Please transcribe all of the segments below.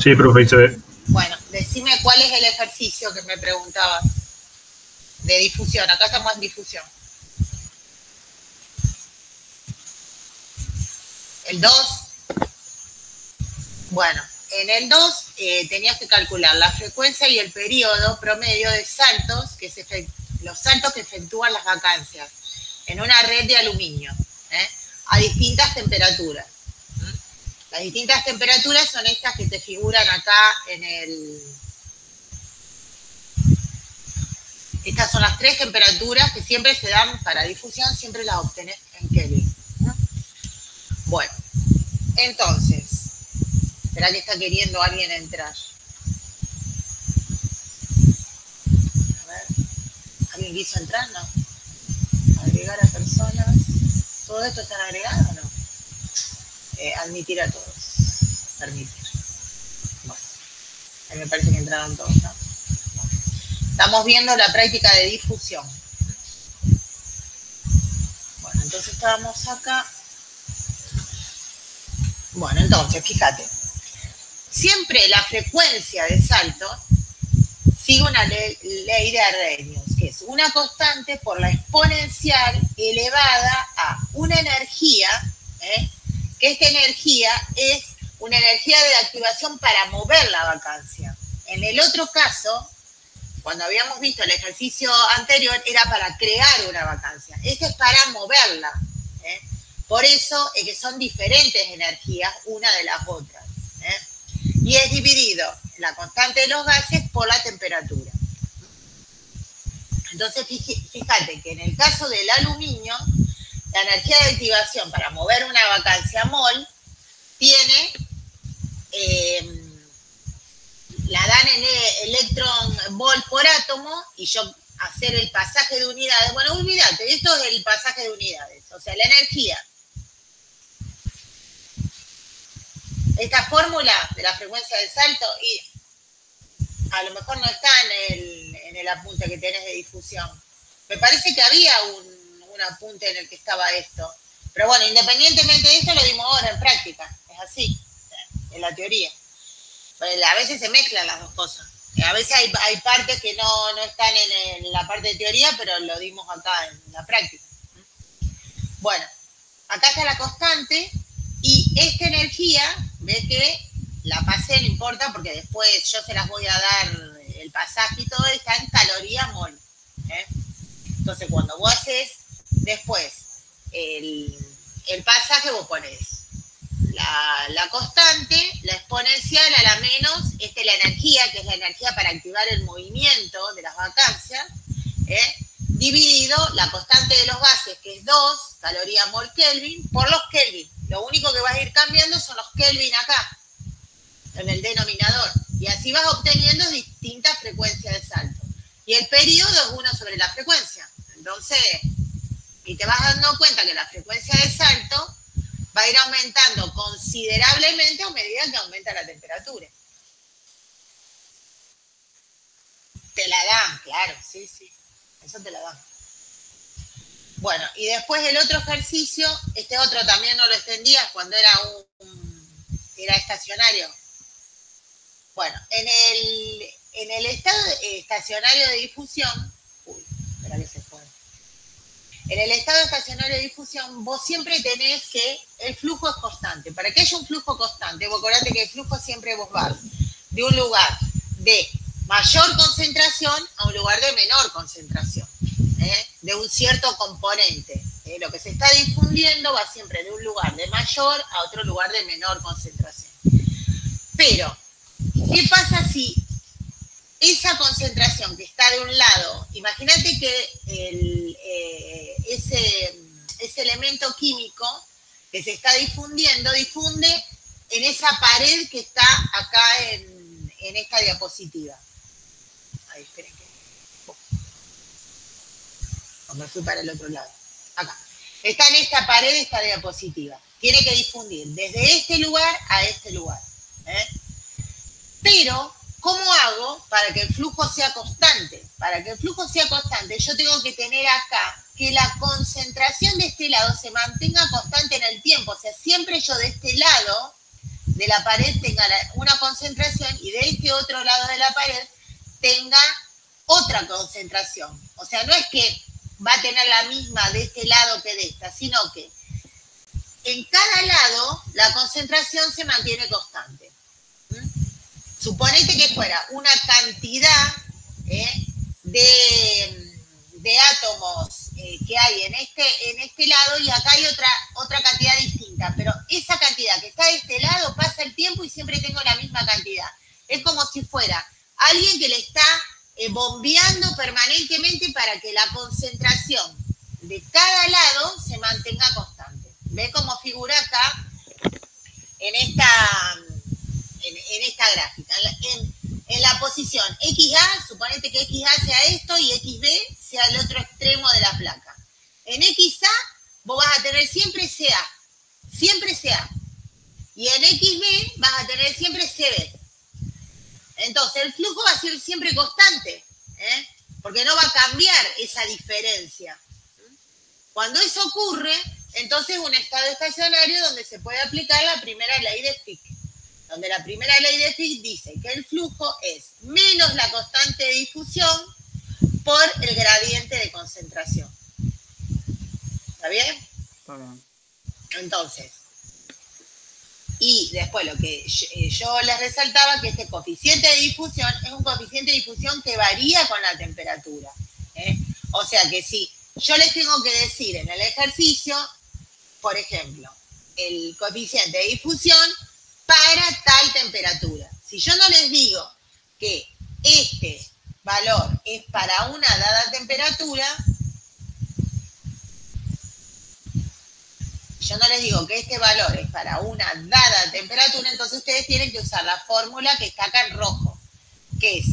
Sí, profe, se ve. Bueno, decime cuál es el ejercicio que me preguntabas de difusión. Acá estamos en difusión. ¿El 2? Bueno, en el 2 tenías que calcular la frecuencia y el periodo promedio de saltos, los saltos que efectúan las vacancias en una red de aluminio, a distintas temperaturas. Las distintas temperaturas son estas que te figuran acá en el... Estas son las 3 temperaturas que siempre se dan para difusión, siempre las obtenés en Kelvin. Bueno, entonces, ¿será que está queriendo alguien entrar? A ver, ¿alguien quiso entrar? No. Agregar a personas. ¿Todo esto está agregado o no? Admitir a todos. Permitir. Bueno, a mí me parece que entraron todos, ¿no? Estamos viendo la práctica de difusión. Bueno, entonces estábamos acá. Bueno, entonces, fíjate. Siempre la frecuencia de salto sigue una ley de Arrhenius, que es una constante por la exponencial elevada a una energía, que esta energía es una energía de activación para mover la vacancia. En el otro caso, cuando habíamos visto el ejercicio anterior, era para crear una vacancia. Este es para moverla. Por eso es que son diferentes energías una de las otras. Y es dividido la constante de los gases por la temperatura. Entonces, fíjate que en el caso del aluminio, la energía de activación para mover una vacancia mol tiene, la dan en electron volt por átomo, y yo hacer el pasaje de unidades, bueno, olvídate, esto es el pasaje de unidades, o sea, la energía. Esta fórmula de la frecuencia del salto, y a lo mejor no está en el apunte que tenés de difusión. Me parece que había un apunte en el que estaba esto. Pero bueno, independientemente de esto, lo dimos ahora en práctica. Es así, en la teoría. A veces se mezclan las dos cosas. A veces hay partes que no están en la parte de teoría, pero lo dimos acá en la práctica. Bueno, acá está la constante. Y esta energía, ves que la pasé, no importa, porque después yo se las voy a dar el pasaje y todo, está en caloría mol. Entonces, cuando vos haces después el pasaje, vos ponés la constante, la exponencial a la menos, esta es la energía, que es la energía para activar el movimiento de las vacancias, dividido la constante de los gases, que es 2 calorías mol Kelvin, por los Kelvin. Lo único que vas a ir cambiando son los Kelvin acá, en el denominador. Y así vas obteniendo distintas frecuencias de salto. Y el periodo es 1 sobre la frecuencia. Entonces, y te vas dando cuenta que la frecuencia de salto va a ir aumentando considerablemente a medida que aumenta la temperatura. Te la dan, claro, sí, sí. Eso te la dan. Bueno, y después el otro ejercicio, este otro también no lo extendías cuando era era estacionario. Bueno, en el estado estacionario de difusión, espera que se fue. En el estado estacionario de difusión, vos siempre tenés que el flujo es constante. Para que haya un flujo constante, vos acordate que el flujo siempre vos vas de un lugar de mayor concentración a un lugar de menor concentración. De un cierto componente. Lo que se está difundiendo va siempre de un lugar de mayor a otro lugar de menor concentración. Pero, ¿qué pasa si esa concentración que está de un lado, imagínate que ese elemento químico que se está difundiendo, difunde en esa pared que está acá en esta diapositiva. Ahí, esperen que... me fui para el otro lado. Acá. Está en esta pared, esta diapositiva. Tiene que difundir desde este lugar a este lugar. Pero, ¿cómo hago para que el flujo sea constante? Para que el flujo sea constante, yo tengo que tener acá que la concentración de este lado se mantenga constante en el tiempo. O sea, siempre yo de este lado de la pared tenga una concentración y de este otro lado de la pared tenga otra concentración. O sea, no es que va a tener la misma de este lado que de esta, sino que en cada lado la concentración se mantiene constante. Suponete que fuera una cantidad de átomos que hay en este lado y acá hay otra cantidad distinta, pero esa cantidad que está de este lado pasa el tiempo y siempre tengo la misma cantidad. Es como si fuera alguien que le está bombeando permanentemente para que la concentración de cada lado se mantenga constante. ¿Ves cómo figura acá en esta gráfica? En la posición XA, suponete que XA sea esto y XB sea el otro extremo de la placa. En XA vos vas a tener siempre CA. Y en XB vas a tener siempre CB. Entonces el flujo va a ser siempre constante, porque no va a cambiar esa diferencia. Cuando eso ocurre, entonces un estado estacionario donde se puede aplicar la primera ley de Fick. Donde la primera ley de Fick dice que el flujo es menos la constante de difusión por el gradiente de concentración. ¿Está bien? Está bien. Entonces, y después lo que yo les resaltaba, que este coeficiente de difusión es un coeficiente de difusión que varía con la temperatura. O sea que si yo les tengo que decir en el ejercicio, por ejemplo, el coeficiente de difusión para tal temperatura. Si yo no les digo que este valor es para una dada temperatura, yo no les digo que este valor es para una dada temperatura, entonces ustedes tienen que usar la fórmula que está acá en rojo, que es,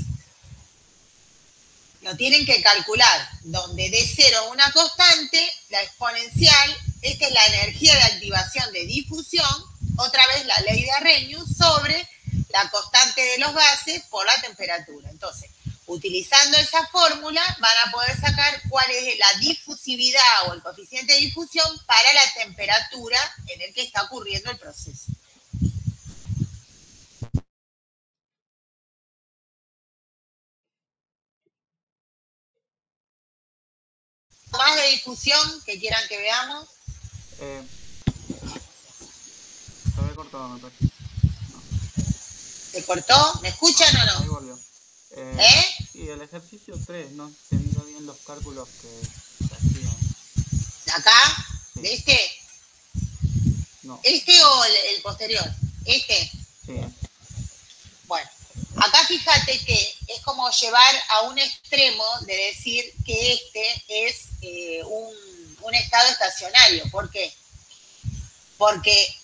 lo tienen que calcular, donde de 0 una constante, la exponencial, esta es la energía de activación de difusión, otra vez la ley de Arrhenius, sobre la constante de los gases por la temperatura. Entonces, utilizando esa fórmula van a poder sacar cuál es la difusividad o el coeficiente de difusión para la temperatura en el que está ocurriendo el proceso. ¿Más de difusión que quieran que veamos? Se había cortado, me parece. No. ¿Se cortó? ¿Me escuchan o no? Ahí volvió. Sí, el ejercicio 3, no entendió bien los cálculos que hacían. ¿Acá? Sí. ¿De este? No. ¿Este o el posterior? ¿Este? Sí. Bueno, acá fíjate que es como llevar a un extremo de decir que este es un estado estacionario. ¿Por qué? Porque,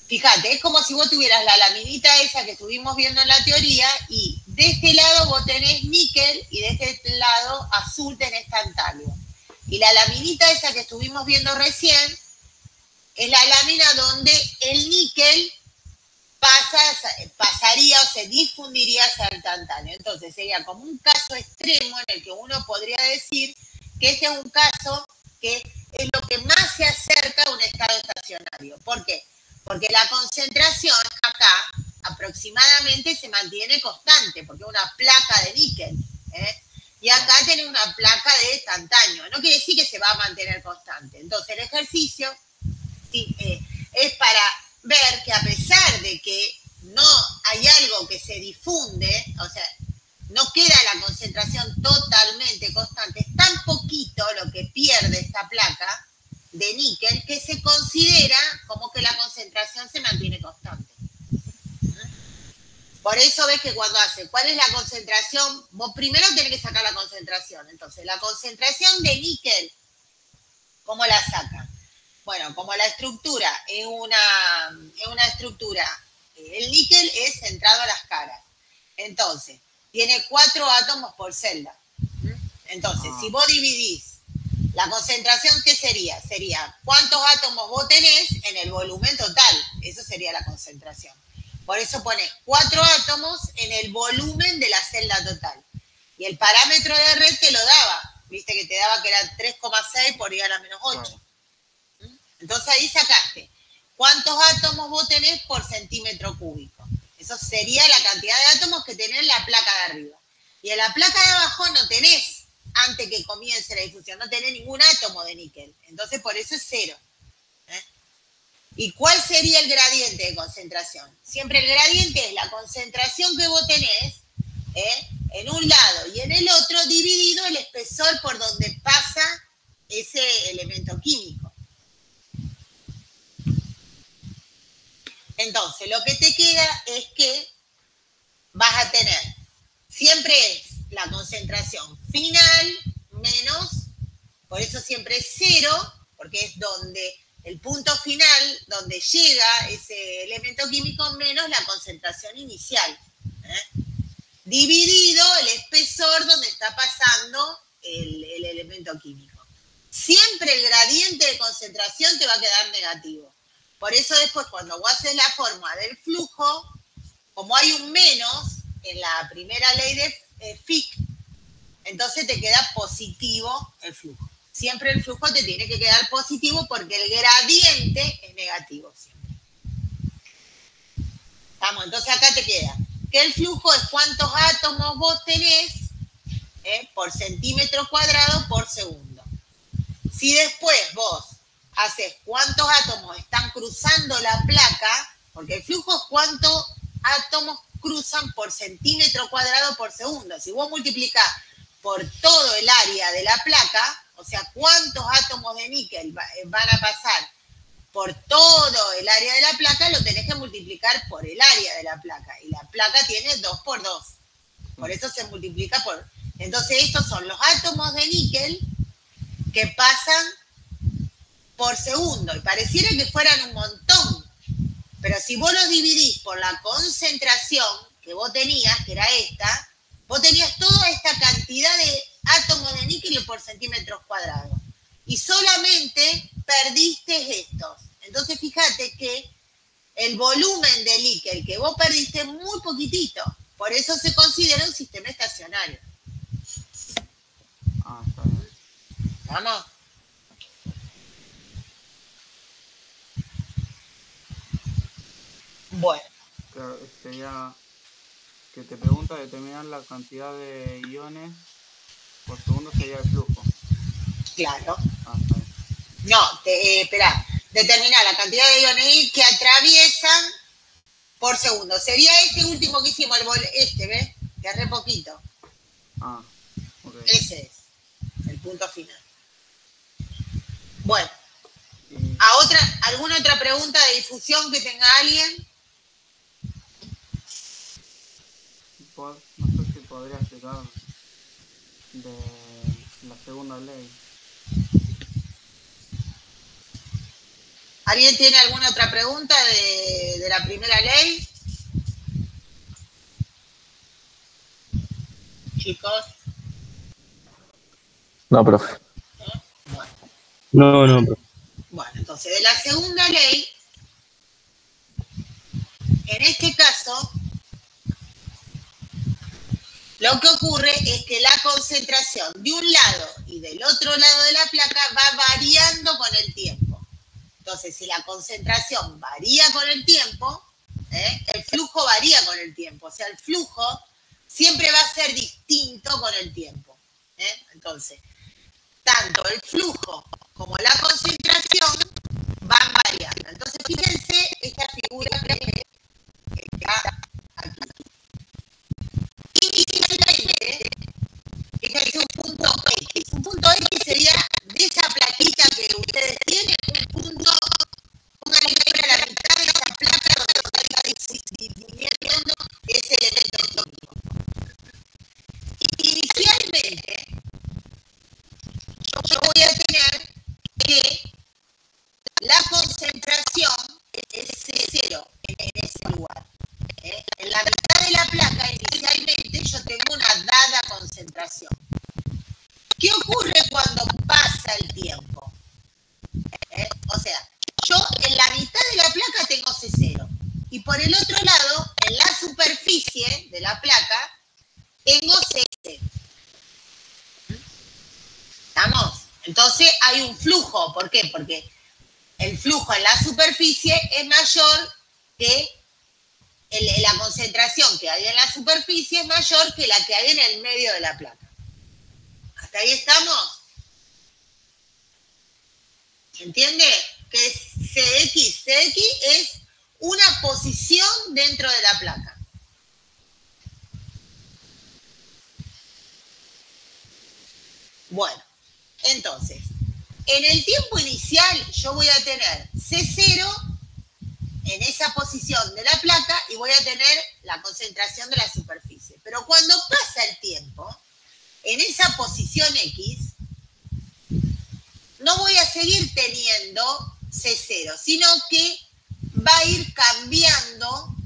fíjate, es como si vos tuvieras la laminita esa que estuvimos viendo en la teoría y de este lado vos tenés níquel y de este lado azul tenés tantalio. Y la laminita esa que estuvimos viendo recién es la lámina donde el níquel pasaría o se difundiría hacia el tantalio. Entonces sería como un caso extremo en el que uno podría decir que este es un caso que es lo que más se acerca a un estado estacionario. ¿Por qué? Porque la concentración acá aproximadamente se mantiene constante, porque es una placa de níquel, y acá tiene una placa de tantalio. No quiere decir que se va a mantener constante. Entonces el ejercicio es para ver que a pesar de que no hay algo que se difunde, o sea, no queda la concentración totalmente constante, es tan poquito lo que pierde esta placa de níquel que se considera como que la concentración se mantiene constante. Por eso ves que cuando hace, ¿cuál es la concentración? Vos primero tenés que sacar la concentración. Entonces, la concentración de níquel, ¿cómo la sacan? Bueno, como la estructura es una estructura, el níquel es centrado a las caras. Entonces, tiene 4 átomos por celda. Entonces, si vos dividís la concentración, ¿qué sería? Sería cuántos átomos vos tenés en el volumen total. Eso sería la concentración. Por eso pones 4 átomos en el volumen de la celda total. Y el parámetro de red te lo daba. Viste que te daba que era 3,6 por I a la -8. Entonces ahí sacaste cuántos cuántos átomos vos tenés por centímetro cúbico. Eso sería la cantidad de átomos que tenés en la placa de arriba. Y en la placa de abajo no tenés, antes que comience la difusión, no tenés ningún átomo de níquel. Entonces, por eso es 0. ¿Y cuál sería el gradiente de concentración? Siempre el gradiente es la concentración que vos tenés en un lado y en el otro dividido el espesor por donde pasa ese elemento químico. Entonces, lo que te queda es que vas a tener, siempre es la concentración final menos, por eso siempre es 0, porque es donde el punto final, donde llega ese elemento químico, menos la concentración inicial. Dividido el espesor donde está pasando el elemento químico. Siempre el gradiente de concentración te va a quedar negativo. Por eso después, cuando vos haces la fórmula del flujo, como hay un menos en la primera ley de Fick, entonces te queda positivo el flujo. Siempre el flujo te tiene que quedar positivo porque el gradiente es negativo siempre. ¿Estamos? Entonces acá te queda que el flujo es cuántos átomos vos tenés por centímetro cuadrado por segundo. Si después vos haces cuántos átomos están cruzando la placa, porque el flujo es cuántos átomos cruzan por centímetro cuadrado por segundo. Si vos multiplicás por todo el área de la placa, o sea, cuántos átomos de níquel van a pasar por todo el área de la placa, lo tenés que multiplicar por el área de la placa. Y la placa tiene 2 por 2. Por eso se multiplica por... Entonces, estos son los átomos de níquel que pasan por segundo. Y pareciera que fueran un montón. Pero si vos los dividís por la concentración que vos tenías, que era esta, vos tenías toda esta cantidad de átomos de níquel por centímetros cuadrados. Y solamente perdiste estos. Entonces, fíjate que el volumen de níquel que vos perdiste es muy poquitito. Por eso se considera un sistema estacionario. Ah, está bien. ¿Vamos? Bueno. Claro, sería que te pregunta determinar la cantidad de iones por segundo sería el flujo. Claro. Ah, está bien. No, espera. Determinar la cantidad de iones que atraviesan por segundo. Sería este último que hicimos, ¿ves? Que es re poquito. Ah, ok. Ese es el punto final. Bueno. Y... ¿Alguna otra pregunta de difusión que tenga alguien? No sé si podría explicar de la segunda ley. ¿Alguien tiene alguna otra pregunta de la primera ley? Chicos. No, profe. Bueno. No, profe. Bueno, entonces, de la segunda ley, en este caso, lo que ocurre es que la concentración de un lado y del otro lado de la placa va variando con el tiempo. Entonces, si la concentración varía con el tiempo, el flujo varía con el tiempo. O sea, el flujo siempre va a ser distinto con el tiempo. Entonces, tanto el flujo como la concentración van variando. Entonces, fíjense esta figura que está aquí. Inicialmente, fíjense un punto X. Un punto X sería de esa plaquita que ustedes tienen, un punto, una línea a la mitad de esa placa donde está dividiendo ese elemento químico. Inicialmente, yo voy a tener que la concentración es 0 en ese lugar. En la mitad de la placa, inicialmente, yo tengo una dada concentración. ¿Qué ocurre cuando pasa el tiempo? O sea, yo en la mitad de la placa tengo C0. Y por el otro lado, en la superficie de la placa, tengo C0. ¿Estamos? Entonces hay un flujo. ¿Por qué? Porque el flujo en la superficie es mayor que la concentración que hay en la superficie es mayor que la que hay en el medio de la placa. ¿Hasta ahí estamos? ¿Se entiende? Que es CX. CX es una posición dentro de la placa. Bueno, entonces, en el tiempo inicial yo voy a tener C0 en esa posición de la placa y voy a tener la concentración de la superficie. Pero cuando pasa el tiempo, en esa posición X, no voy a seguir teniendo C0, sino que va a ir cambiando,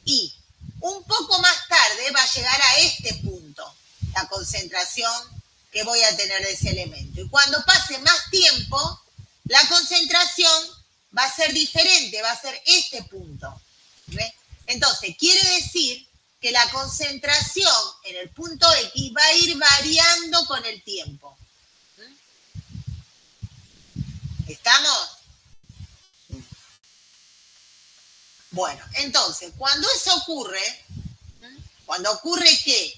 y un poco más tarde va a llegar a este punto, la concentración que voy a tener de ese elemento. Y cuando pase más tiempo, la concentración va a ser diferente, va a ser este punto. ¿Ve? Entonces, quiere decir que la concentración en el punto X va a ir variando con el tiempo. ¿Estamos? Bueno, entonces, cuando eso ocurre, cuando ocurre que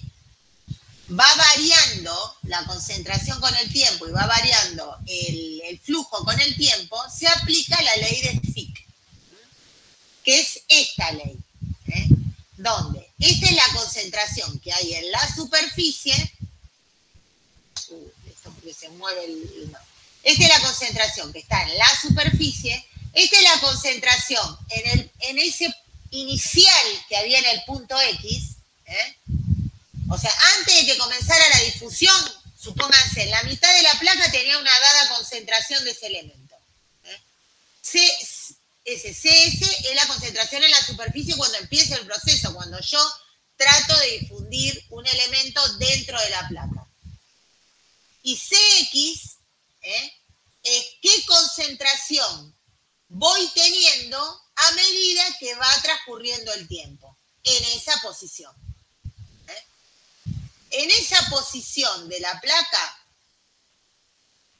va variando la concentración con el tiempo y va variando el flujo con el tiempo, se aplica la ley de Fick, que es esta ley, donde esta es la concentración que hay en la superficie. Esto porque se mueve no. Esta es la concentración que está en la superficie. Esta es la concentración en ese inicial que había en el punto X. O sea, antes de que comenzara la difusión, supónganse, en la mitad de la placa tenía una dada concentración de ese elemento. CS es la concentración en la superficie cuando empieza el proceso, cuando yo trato de difundir un elemento dentro de la placa. Y CX es qué concentración voy teniendo a medida que va transcurriendo el tiempo en esa posición. En esa posición de la placa,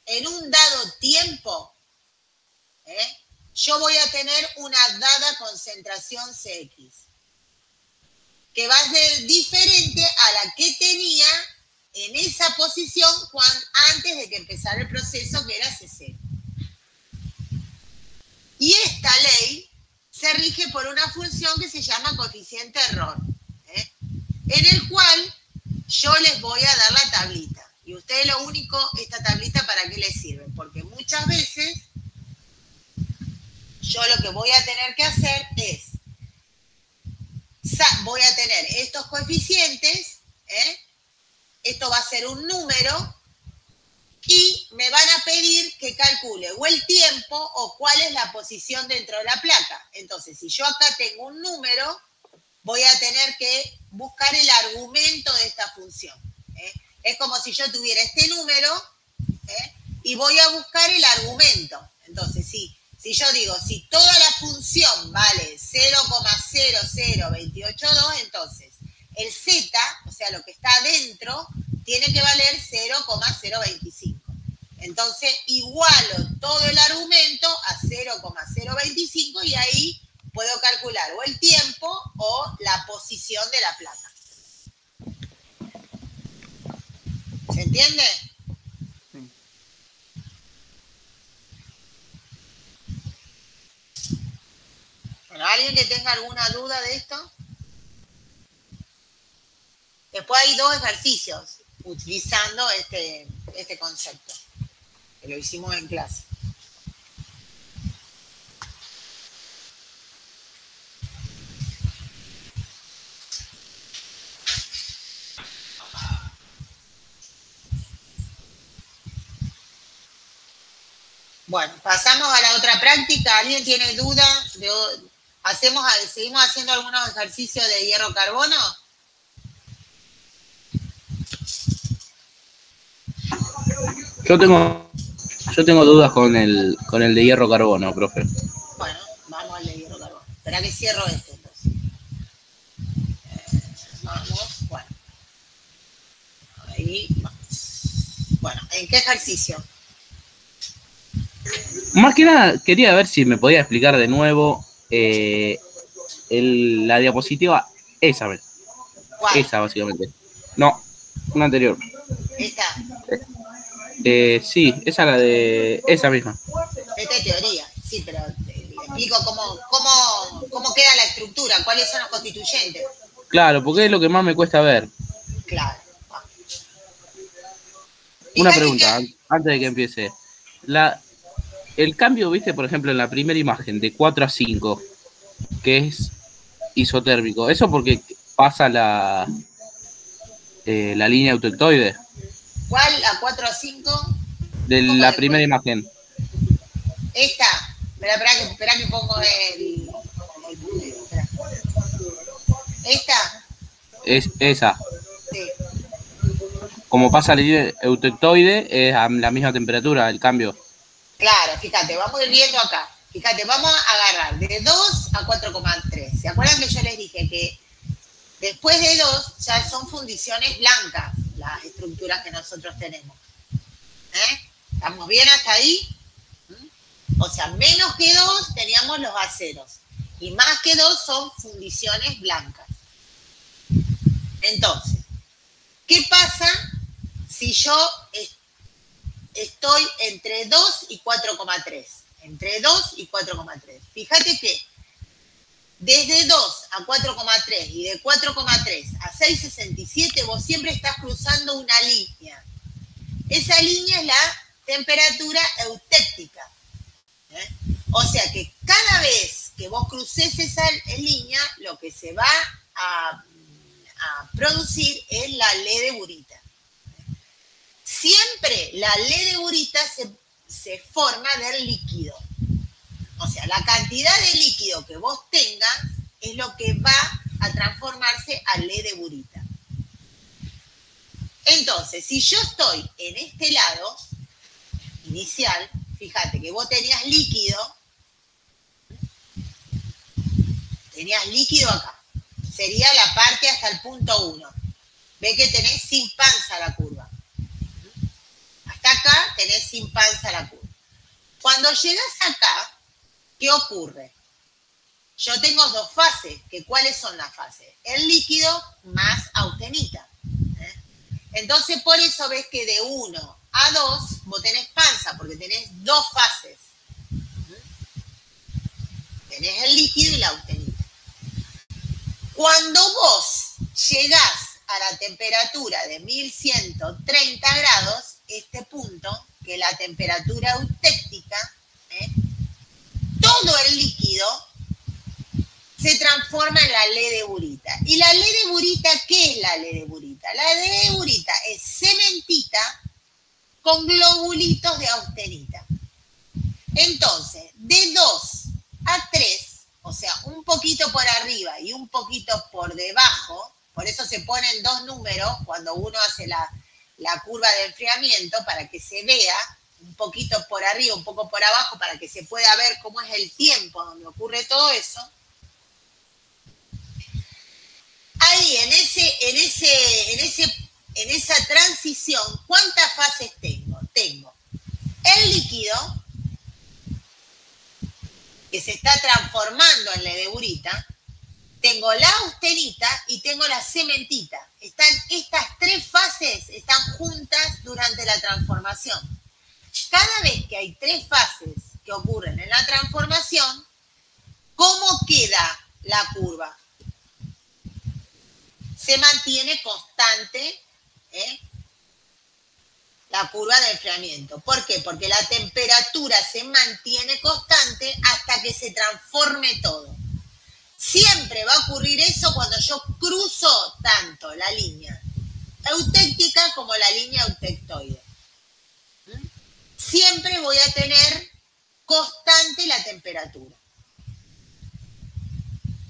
en un dado tiempo, yo voy a tener una dada concentración CX, que va a ser diferente a la que tenía en esa posición antes de que empezara el proceso, que era C0. Y esta ley se rige por una función que se llama coeficiente error, en el cual yo les voy a dar la tablita. Y ustedes lo único, esta tablita, ¿para qué les sirve? Porque muchas veces yo lo que voy a tener que hacer es, voy a tener estos coeficientes, esto va a ser un número, y me van a pedir que calcule o el tiempo o cuál es la posición dentro de la placa. Entonces, si yo acá tengo un número, voy a tener que buscar el argumento de esta función. Es como si yo tuviera este número y voy a buscar el argumento. Entonces, si yo digo, si toda la función vale 0,00282, entonces el z, o sea, lo que está adentro, tiene que valer 0,025. Entonces, igualo todo el argumento a 0,025 y ahí puedo calcular o el tiempo o la posición de la placa. ¿Se entiende? Sí. Bueno, ¿alguien que tenga alguna duda de esto? Después hay dos ejercicios utilizando este concepto, que lo hicimos en clase. Bueno, pasamos a la otra práctica. ¿Alguien tiene duda? ¿Seguimos haciendo algunos ejercicios de hierro-carbono? Yo tengo dudas con el de hierro-carbono, profe. Bueno, vamos al de hierro-carbono. Espera que cierro este, entonces. Vamos, bueno. Ahí vamos. Bueno, ¿en qué ejercicio? Más que nada, quería ver si me podía explicar de nuevo la diapositiva, esa, ¿Cuál? esa básicamente. No, una anterior. Esta. Sí, esa la de esa misma. Esta es teoría, sí, pero te explico cómo queda la estructura, cuáles son los constituyentes. Claro, porque es lo que más me cuesta ver. Claro. Una Fíjate pregunta, que- antes de que empiece. El cambio, viste, por ejemplo, en la primera imagen, de 4 a 5, que es isotérmico, ¿eso porque pasa la línea autoictoide? ¿Cuál? ¿A 4 a 5? De ¿Cómo la después? primera imagen. Esta. Espera que pongo el puntero, espera. Esta. Es esa. Sí. Como pasa la línea autoictoide, es a la misma temperatura el cambio. Claro, fíjate, vamos a ir viendo acá. Fíjate, vamos a agarrar de 2 a 4,3. ¿Se acuerdan que yo les dije que después de 2 ya son fundiciones blancas las estructuras que nosotros tenemos? ¿Estamos bien hasta ahí? O sea, menos que 2 teníamos los aceros. Y más que 2 son fundiciones blancas. Entonces, ¿qué pasa si yo estoy entre 2 y 4,3? Entre 2 y 4,3. Fíjate que desde 2 a 4,3 y de 4,3 a 6,67 vos siempre estás cruzando una línea. Esa línea es la temperatura eutéctica. O sea que cada vez que vos cruces esa línea, lo que se va a producir es la ley de Burita. Siempre la ley de Burita se forma del líquido. O sea, la cantidad de líquido que vos tengas es lo que va a transformarse a ley de Burita. Entonces, si yo estoy en este lado inicial, fíjate que vos tenías líquido acá. Sería la parte hasta el punto 1. Ve que tenés sin panza la curva. Hasta acá tenés sin panza la curva. Cuando llegás acá, ¿qué ocurre? Yo tengo dos fases. ¿Cuáles son las fases? El líquido más austenita. Entonces, por eso ves que de 1 a 2 vos tenés panza, porque tenés dos fases. Tenés el líquido y la austenita. Cuando vos llegás a la temperatura de 1130 grados, este punto, que es la temperatura eutéctica, todo el líquido se transforma en la ley de Burita. ¿Y la ley de Burita qué es la ley de Burita? La ley de Burita es cementita con globulitos de austenita. Entonces, de 2 a 3, o sea, un poquito por arriba y un poquito por debajo, por eso se ponen dos números cuando uno hace la curva de enfriamiento, para que se vea un poquito por arriba, un poco por abajo, para que se pueda ver cómo es el tiempo donde ocurre todo eso. Ahí, en esa transición, ¿cuántas fases tengo? Tengo el líquido, que se está transformando en la de Burita, tengo la austenita y tengo la cementita. Estas tres fases están juntas durante la transformación. Cada vez que hay tres fases que ocurren en la transformación, ¿cómo queda la curva? Se mantiene constante la curva de enfriamiento. ¿Por qué? Porque la temperatura se mantiene constante hasta que se transforme todo. Siempre va a ocurrir eso cuando yo cruzo tanto la línea eutéctica como la línea eutectoide. Siempre voy a tener constante la temperatura.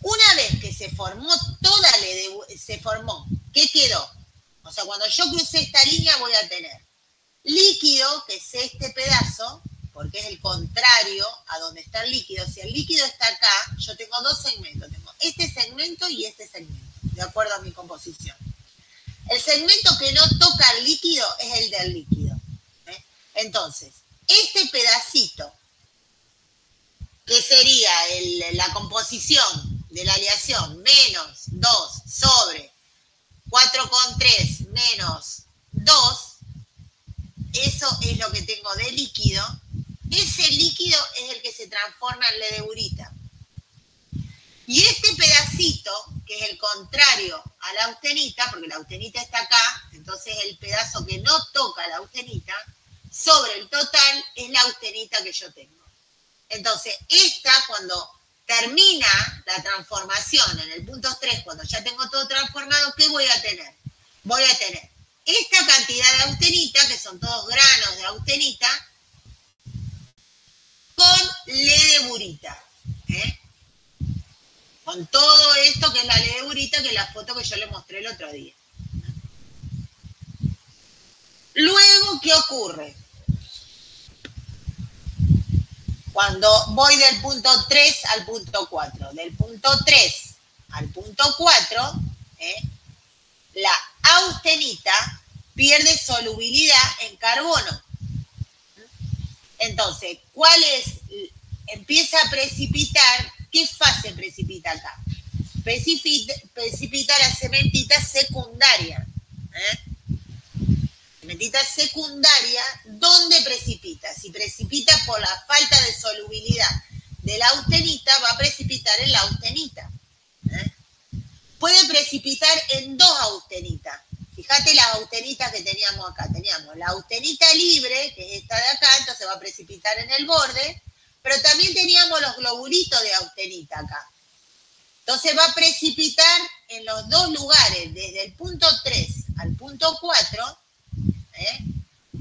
Una vez que se formó ¿qué quedó? O sea, cuando yo crucé esta línea voy a tener líquido, que es este pedazo, porque es el contrario a donde está el líquido. Si el líquido está acá, yo tengo dos segmentos. Tengo este segmento y este segmento, de acuerdo a mi composición. El segmento que no toca el líquido es el del líquido. Entonces, este pedacito, que sería la composición de la aleación menos 2 sobre 4,3 menos 2, eso es lo que tengo de líquido. Ese líquido es el que se transforma en ledeburita. Y este pedacito, que es el contrario a la austenita, porque la austenita está acá, entonces el pedazo que no toca la austenita, sobre el total es la austenita que yo tengo. Entonces, esta, cuando termina la transformación en el punto 3, cuando ya tengo todo transformado, ¿qué voy a tener? Voy a tener esta cantidad de austenita, que son todos granos de austenita, con ledeburita. Con todo esto que es la ledeburita, que es la foto que yo le mostré el otro día. Luego, ¿qué ocurre? Cuando voy del punto 3 al punto 4, del punto 3 al punto 4, la austenita pierde solubilidad en carbono. Entonces, ¿cuál es? Empieza a precipitar. ¿Qué fase precipita acá? Precipita la cementita secundaria. Cementita secundaria, ¿dónde precipita? Si precipita por la falta de solubilidad de la austenita, va a precipitar en la austenita. Puede precipitar en dos austenitas. Fíjate las austenitas que teníamos acá. Teníamos la austenita libre, que es esta de acá, entonces va a precipitar en el borde, pero también teníamos los globulitos de austenita acá. Entonces va a precipitar en los dos lugares, desde el punto 3 al punto 4,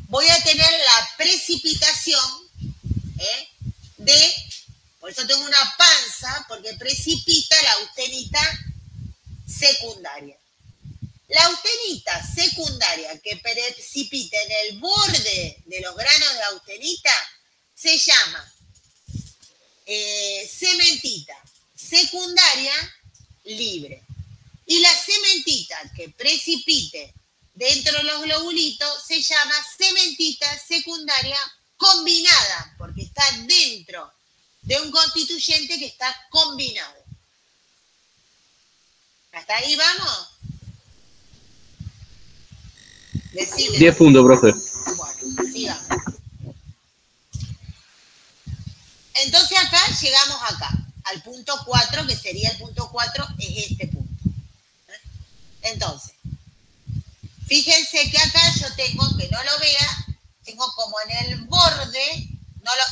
voy a tener la precipitación por eso tengo una panza, porque precipita la austenita secundaria. La austenita secundaria que precipita en el borde de los granos de austenita se llama cementita secundaria libre. Y la cementita que precipite dentro de los globulitos se llama cementita secundaria combinada, porque está dentro de un constituyente que está combinado. ¿Hasta ahí vamos? Decime. 10 puntos, profe. Bueno, sigamos. Entonces acá llegamos acá, al punto 4, que sería el punto 4, es este punto. Entonces, fíjense que acá yo tengo, que no lo vea, tengo como en el borde,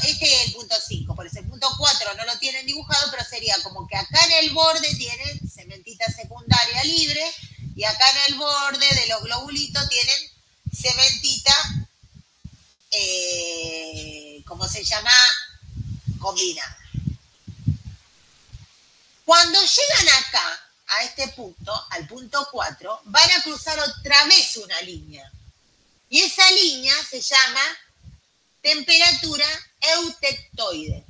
este es el punto 5, por eso el punto 4 no lo tienen dibujado, pero sería como que acá en el borde tienen cementita secundaria libre, y acá en el borde de los globulitos tienen cementita, ¿cómo se llama? Combinada. Cuando llegan acá, a este punto, al punto 4, van a cruzar otra vez una línea. Y esa línea se llama temperatura eutectoide.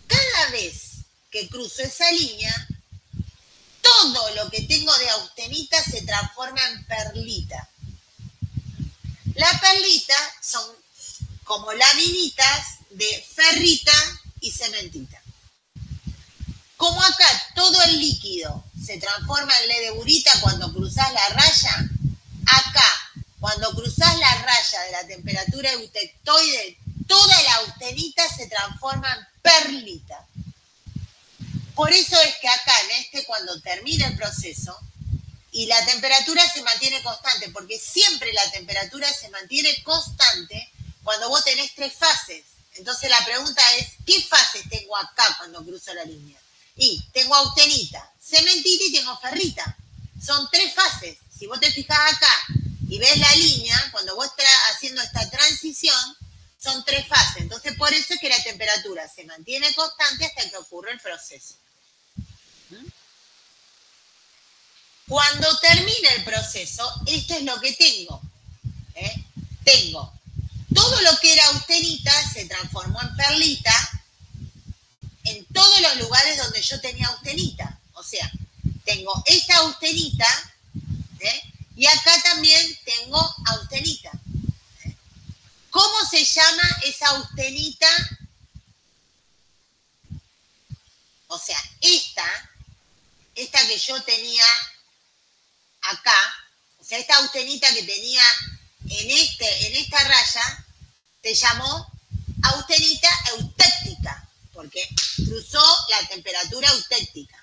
Cada vez que cruzo esa línea, todo lo que tengo de austenita se transforma en perlita. Las perlitas son como laminitas de ferrita y cementita. Como acá todo el líquido se transforma en ledeburita cuando cruzás la raya, acá, cuando cruzás la raya de la temperatura eutectoide, toda la austenita se transforma en perlita. Por eso es que acá, cuando termina el proceso, y la temperatura se mantiene constante, porque siempre la temperatura se mantiene constante cuando vos tenés 3 fases. Entonces la pregunta es, ¿qué fases tengo acá cuando cruzo la línea? Y tengo austenita, cementita y tengo ferrita. Son 3 fases. Si vos te fijás acá y ves la línea, cuando vos estás haciendo esta transición, son 3 fases. Entonces por eso es que la temperatura se mantiene constante hasta que ocurre el proceso. Cuando termina el proceso, esto es lo que tengo. Tengo todo lo que era austenita se transformó en perlita en todos los lugares donde yo tenía austenita. O sea, tengo esta austenita y acá también tengo austenita. ¿Cómo se llama esa austenita? O sea, esta que yo tenía acá, o sea, esta austenita que tenía en esta raya, se llamó austenita eutéctica, porque cruzó la temperatura eutéctica.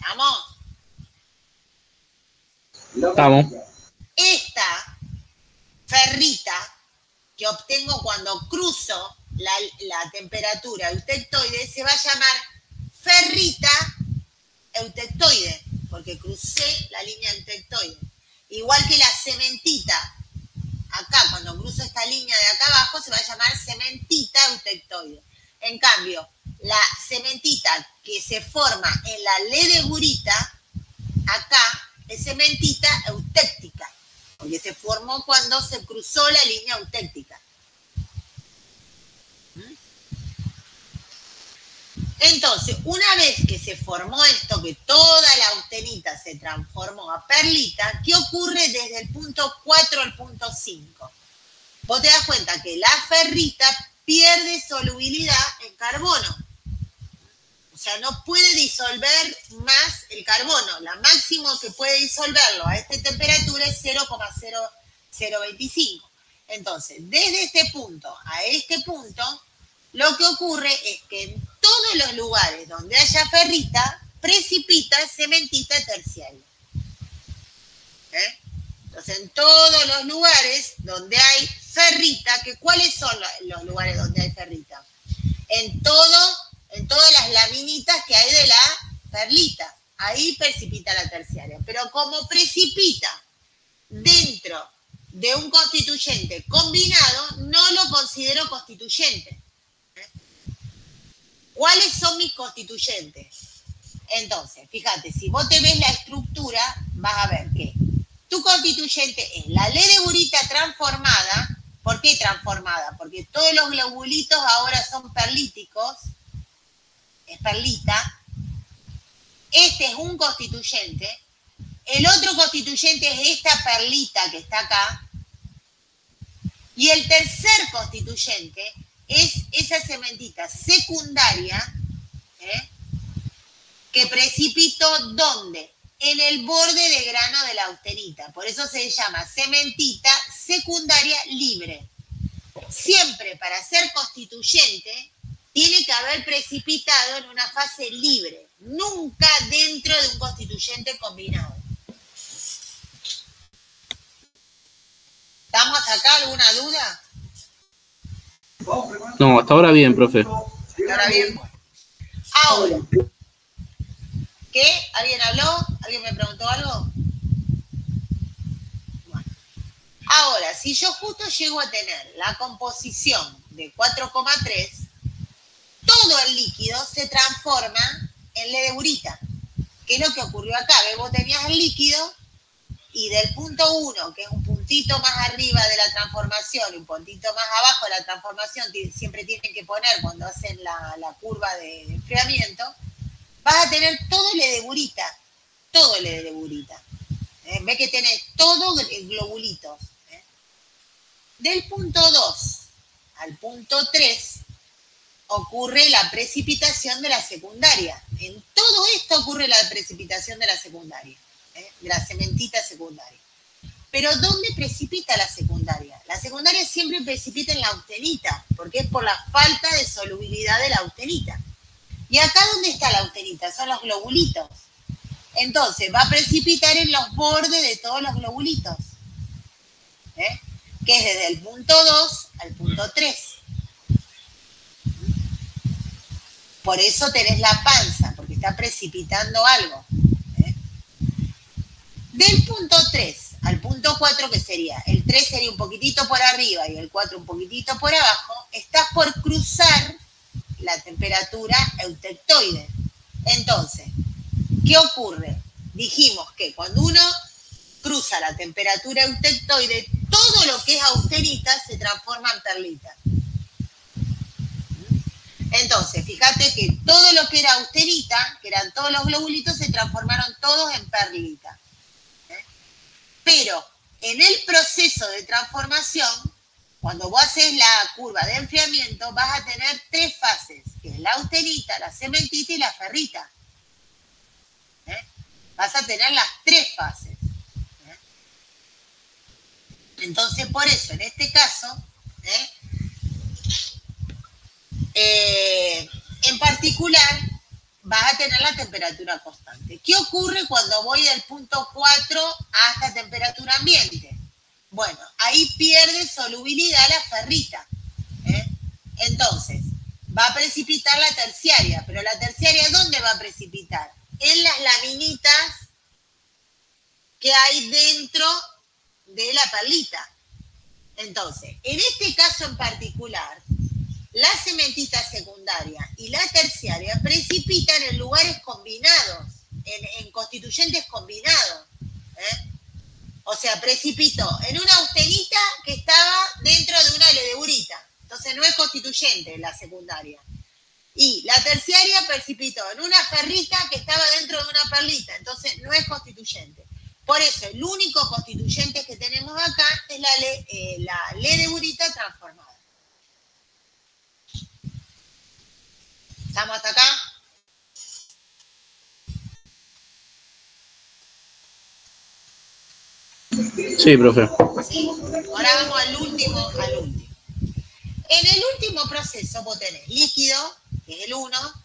¿Estamos? Estamos. Esta ferrita que obtengo cuando cruzo la temperatura eutectoide se va a llamar ferrita eutectoide, porque crucé la línea eutectoide. Igual que la cementita, acá cuando cruzo esta línea de acá abajo se va a llamar cementita eutectoide. En cambio, la cementita que se forma en la ledegurita, acá es cementita eutéctica, porque se formó cuando se cruzó la línea eutéctica. Entonces, una vez que se formó esto, que toda la austenita se transformó a perlita, ¿qué ocurre desde el punto 4 al punto 5? Vos te das cuenta que la ferrita pierde solubilidad en carbono. O sea, no puede disolver más el carbono. La máximo que puede disolverlo a esta temperatura es 0,025. Entonces, desde este punto a este punto, lo que ocurre es que en todos los lugares donde haya ferrita, precipita cementita terciaria. Entonces, en todos los lugares donde hay ferrita, ¿cuáles son los lugares donde hay ferrita? En todas las laminitas que hay de la perlita. Ahí precipita la terciaria. Pero como precipita dentro de un constituyente combinado, no lo considero constituyente. ¿Cuáles son mis constituyentes? Entonces, fíjate, si vos te ves la estructura, vas a ver que tu constituyente es la ledegurita transformada. ¿Por qué transformada? Porque todos los globulitos ahora son perlíticos. Es perlita. Este es un constituyente. El otro constituyente es esta perlita que está acá. Y el tercer constituyente es esa cementita secundaria, que precipitó ¿dónde? En el borde de grano de la austenita. Por eso se llama cementita secundaria libre. Siempre para ser constituyente tiene que haber precipitado en una fase libre, nunca dentro de un constituyente combinado. ¿Estamos hasta acá? ¿Alguna duda? No, hasta ahora bien, profe. Ahora bien. Ahora, ¿qué? ¿Alguien habló? ¿Alguien me preguntó algo? Bueno. Ahora, si yo justo llego a tener la composición de 4,3, todo el líquido se transforma en ledegurita. ¿Qué es lo que ocurrió acá? Vos tenías el líquido y del punto 1, que es un puntito más arriba de la transformación y un puntito más abajo de la transformación, siempre tienen que poner cuando hacen la curva de enfriamiento, vas a tener todo ledegurita. Todo ledegurita. Ves que tenés todo globulitos. Del punto 2 al punto 3 ocurre la precipitación de la secundaria. En todo esto ocurre la precipitación de la secundaria, de la cementita secundaria. Pero ¿dónde precipita la secundaria? La secundaria siempre precipita en la austenita, porque es por la falta de solubilidad de la austenita. ¿Y acá dónde está la austenita? Son los globulitos. Entonces va a precipitar en los bordes de todos los globulitos, que es desde el punto 2 al punto 3. Por eso tenés la panza, porque está precipitando algo. Del punto 3 al punto 4, que sería, el 3 sería un poquitito por arriba y el 4 un poquitito por abajo, estás por cruzar la temperatura eutectoide. Entonces, ¿qué ocurre? Dijimos que cuando uno cruza la temperatura eutectoide, todo lo que es austenita se transforma en perlita. Entonces, fíjate que todo lo que era austenita, que eran todos los globulitos, se transformaron todos en perlita. Pero en el proceso de transformación, cuando vos haces la curva de enfriamiento, vas a tener 3 fases, que es la austenita, la cementita y la ferrita. Vas a tener las 3 fases. Entonces, por eso, en este caso, en particular, vas a tener la temperatura constante. ¿Qué ocurre cuando voy del punto 4 hasta temperatura ambiente? Bueno, ahí pierde solubilidad la ferrita. Entonces, va a precipitar la terciaria, pero la terciaria, ¿dónde va a precipitar? En las laminitas que hay dentro de la perlita. Entonces, en este caso en particular, la cementita secundaria y la terciaria precipitan en lugares combinados, en constituyentes combinados. O sea, precipitó en una austenita que estaba dentro de una ledeurita. Entonces no es constituyente la secundaria. Y la terciaria precipitó en una ferrita que estaba dentro de una perlita. Entonces no es constituyente. Por eso el único constituyente que tenemos acá es la ledeurita transformada. ¿Estamos hasta acá? Sí, profe. ¿Sí? Ahora vamos al último. En el último proceso vos tenés líquido, que es el 1,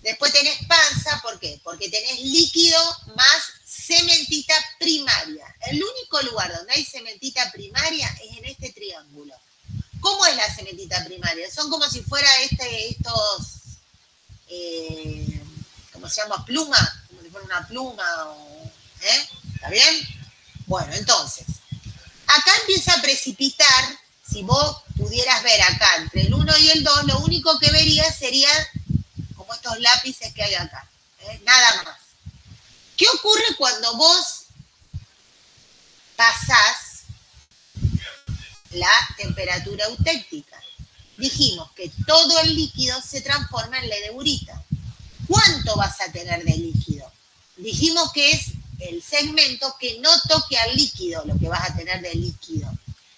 después tenés panza, ¿por qué? Porque tenés líquido más cementita primaria. El único lugar donde hay cementita primaria es en este triángulo. ¿Cómo es la cementita primaria? Son como si fuera estos, ¿cómo se llama? Pluma, como si fuera una pluma, ¿está bien? Bueno, entonces, acá empieza a precipitar. Si vos pudieras ver acá entre el 1 y el 2, lo único que verías sería como estos lápices que hay acá. Nada más. ¿Qué ocurre cuando vos pasás la temperatura eutéctica? Dijimos que todo el líquido se transforma en ledeurita. ¿Cuánto vas a tener de líquido? Dijimos que es el segmento que no toque al líquido, lo que vas a tener de líquido.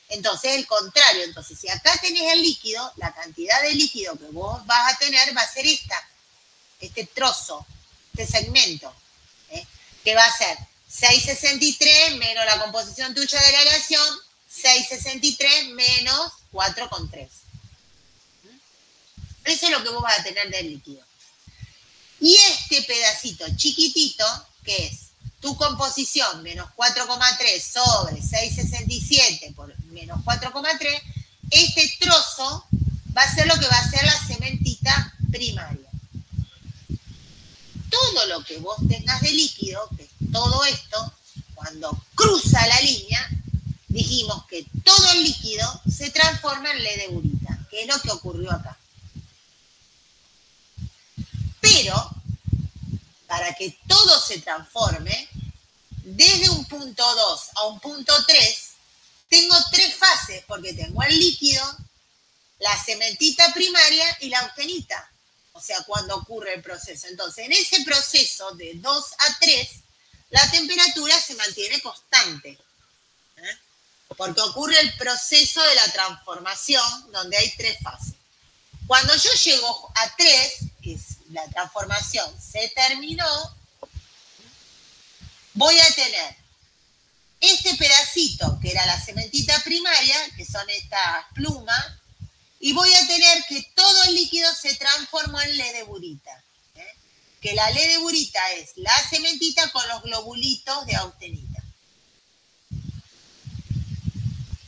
Entonces, el contrario. Entonces, si acá tenés el líquido, la cantidad de líquido que vos vas a tener va a ser este trozo, este segmento, que va a ser 6,63 menos la composición tuya de la aleación, 6,63 menos 4,3. Eso es lo que vos vas a tener del líquido. Y este pedacito chiquitito, que es tu composición, menos 4,3 sobre 6,67 por menos 4,3, este trozo va a ser lo que va a ser la cementita primaria. Todo lo que vos tengas de líquido, que todo esto, cuando cruza la línea, dijimos que todo el líquido se transforma en ledeurita, que es lo que ocurrió acá. Pero, para que todo se transforme, desde un punto 2 a un punto 3, tengo 3 fases, porque tengo el líquido, la cementita primaria y la austenita. O sea, cuando ocurre el proceso. Entonces, en ese proceso de 2 a 3, la temperatura se mantiene constante. Porque ocurre el proceso de la transformación, donde hay 3 fases. Cuando yo llego a 3, que es la transformación se terminó, voy a tener este pedacito, que era la cementita primaria, que son estas plumas, y voy a tener que todo el líquido se transformó en ledeurita. Que la ledeurita es la cementita con los globulitos de austenita.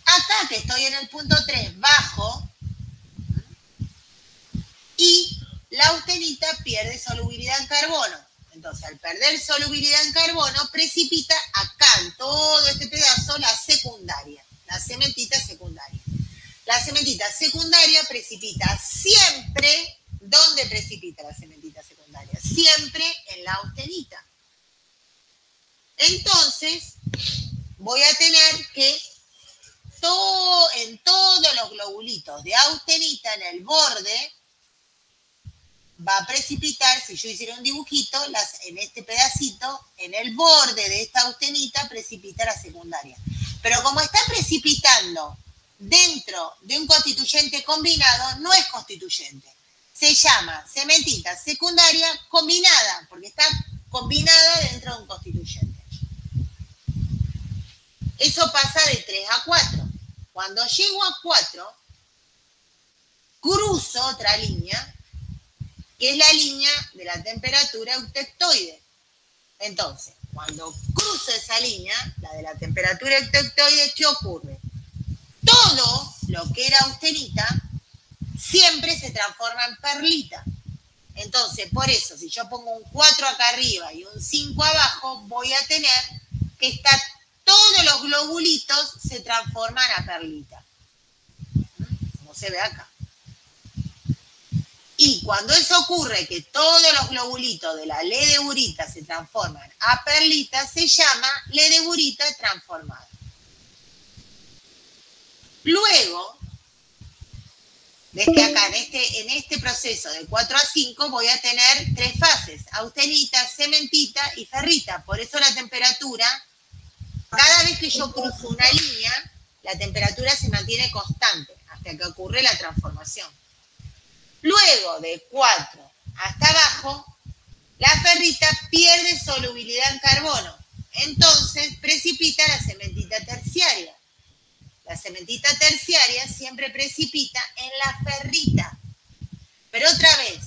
Acá que estoy en el punto 3, bajo, y la austenita pierde solubilidad en carbono. Entonces, al perder solubilidad en carbono, precipita acá, en todo este pedazo, la secundaria, la cementita secundaria. La cementita secundaria precipita siempre. ¿Dónde precipita la cementita secundaria? Siempre en la austenita. Entonces, voy a tener que en todos los globulitos de austenita en el borde, va a precipitar, si yo hiciera un dibujito, en este pedacito, en el borde de esta austenita, precipita la secundaria. Pero como está precipitando dentro de un constituyente combinado no es constituyente. Se llama cementita secundaria combinada, porque está combinada dentro de un constituyente. Eso pasa de 3 a 4. Cuando llego a 4, cruzo otra línea, que es la línea de la temperatura eutectoide. Entonces, cuando cruzo esa línea, la de la temperatura eutectoide, ¿qué ocurre? Todo lo que era austenita siempre se transforma en perlita. Entonces, por eso, si yo pongo un 4 acá arriba y un 5 abajo, voy a tener que todos los globulitos se transforman a perlita. Como se ve acá. Y cuando eso ocurre, que todos los globulitos de la ledeburita se transforman a perlita, se llama ledeburita transformada. Luego, ves que acá en este proceso de 4 a 5 voy a tener 3 fases: austenita, cementita y ferrita. Por eso la temperatura, cada vez que yo cruzo una línea, la temperatura se mantiene constante hasta que ocurre la transformación. Luego de 4 hasta abajo, la ferrita pierde solubilidad en carbono. Entonces precipita la cementita terciaria. La cementita terciaria siempre precipita en la ferrita. Pero otra vez,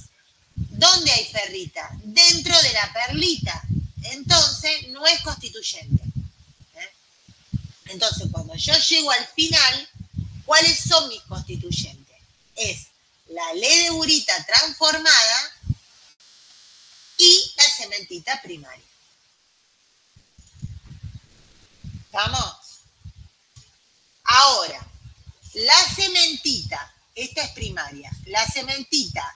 ¿dónde hay ferrita? Dentro de la perlita. Entonces no es constituyente. Entonces cuando yo llego al final, ¿cuáles son mis constituyentes? Es la ledeburita transformada y la cementita primaria. ¿Estamos? Ahora, la cementita, esta es primaria, la cementita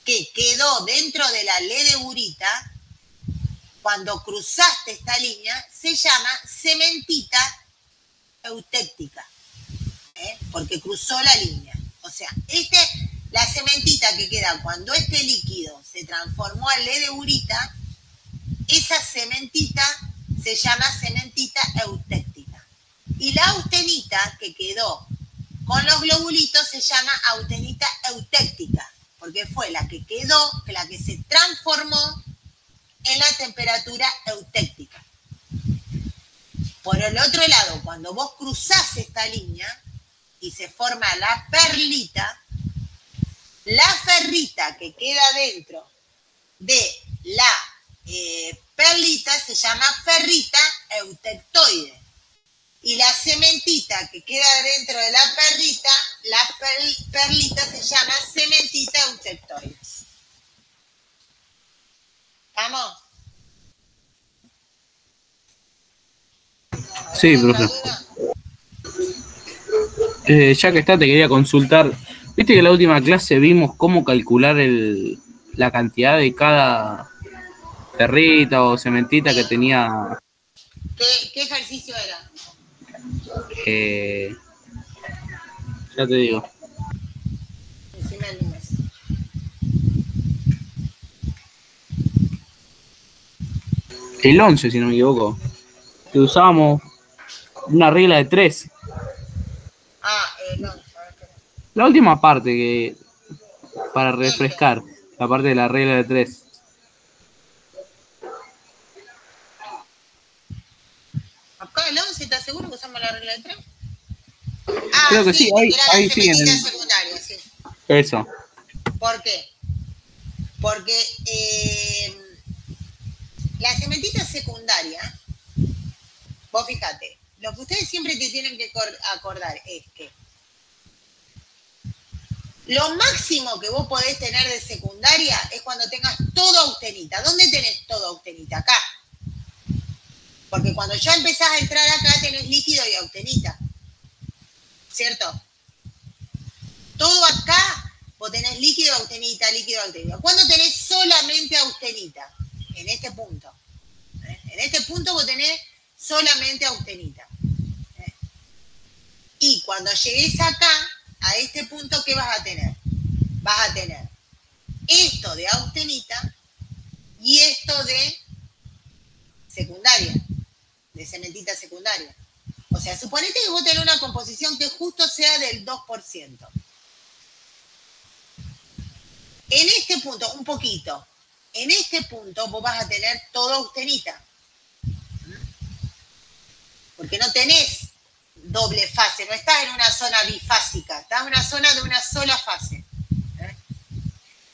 que quedó dentro de la ledeburita, cuando cruzaste esta línea, se llama cementita eutéctica, porque cruzó la línea. O sea, la cementita que queda cuando este líquido se transformó a ledeburita, esa cementita se llama cementita eutéctica. Y la austenita que quedó con los globulitos se llama austenita eutéctica, porque fue la que quedó, la que se transformó en la temperatura eutéctica. Por el otro lado, cuando vos cruzás esta línea y se forma la perlita, la ferrita que queda dentro de la perlita se llama ferrita eutectoide. Y la cementita que queda dentro de la perlita se llama cementita eutectoide. ¿Vamos? Sí, profe. Ya que está, te quería consultar. Viste que en la última clase vimos cómo calcular la cantidad de cada perrita o cementita que tenía. ¿Qué ejercicio era? Ya te digo. Decime el número. El 11, si no me equivoco. Que usábamos una regla de 3. No. La última parte para refrescar, la parte de la regla de 3. Acá el 11, ¿estás seguro que usamos la regla de 3? Creo que sí, ahí sí. Secundaria, sí. Eso. ¿Por qué? Porque la cementita secundaria, vos fíjate, lo que ustedes siempre te tienen que acordar es que lo máximo que vos podés tener de secundaria es cuando tengas todo austenita. ¿Dónde tenés todo austenita? Acá. Porque cuando ya empezás a entrar acá tenés líquido y austenita. ¿Cierto? Todo acá vos tenés líquido, austenita, líquido, austenita. ¿Cuándo tenés solamente austenita? En este punto. En este punto vos tenés solamente austenita. Y cuando llegues acá, a este punto, ¿qué vas a tener? Vas a tener esto de austenita y esto de secundaria, de cementita secundaria. O sea, suponete que vos tenés una composición que justo sea del 2%. En este punto, un poquito, en este punto vos vas a tener todo austenita. Porque no tenés doble fase, no estás en una zona bifásica, estás en una zona de una sola fase.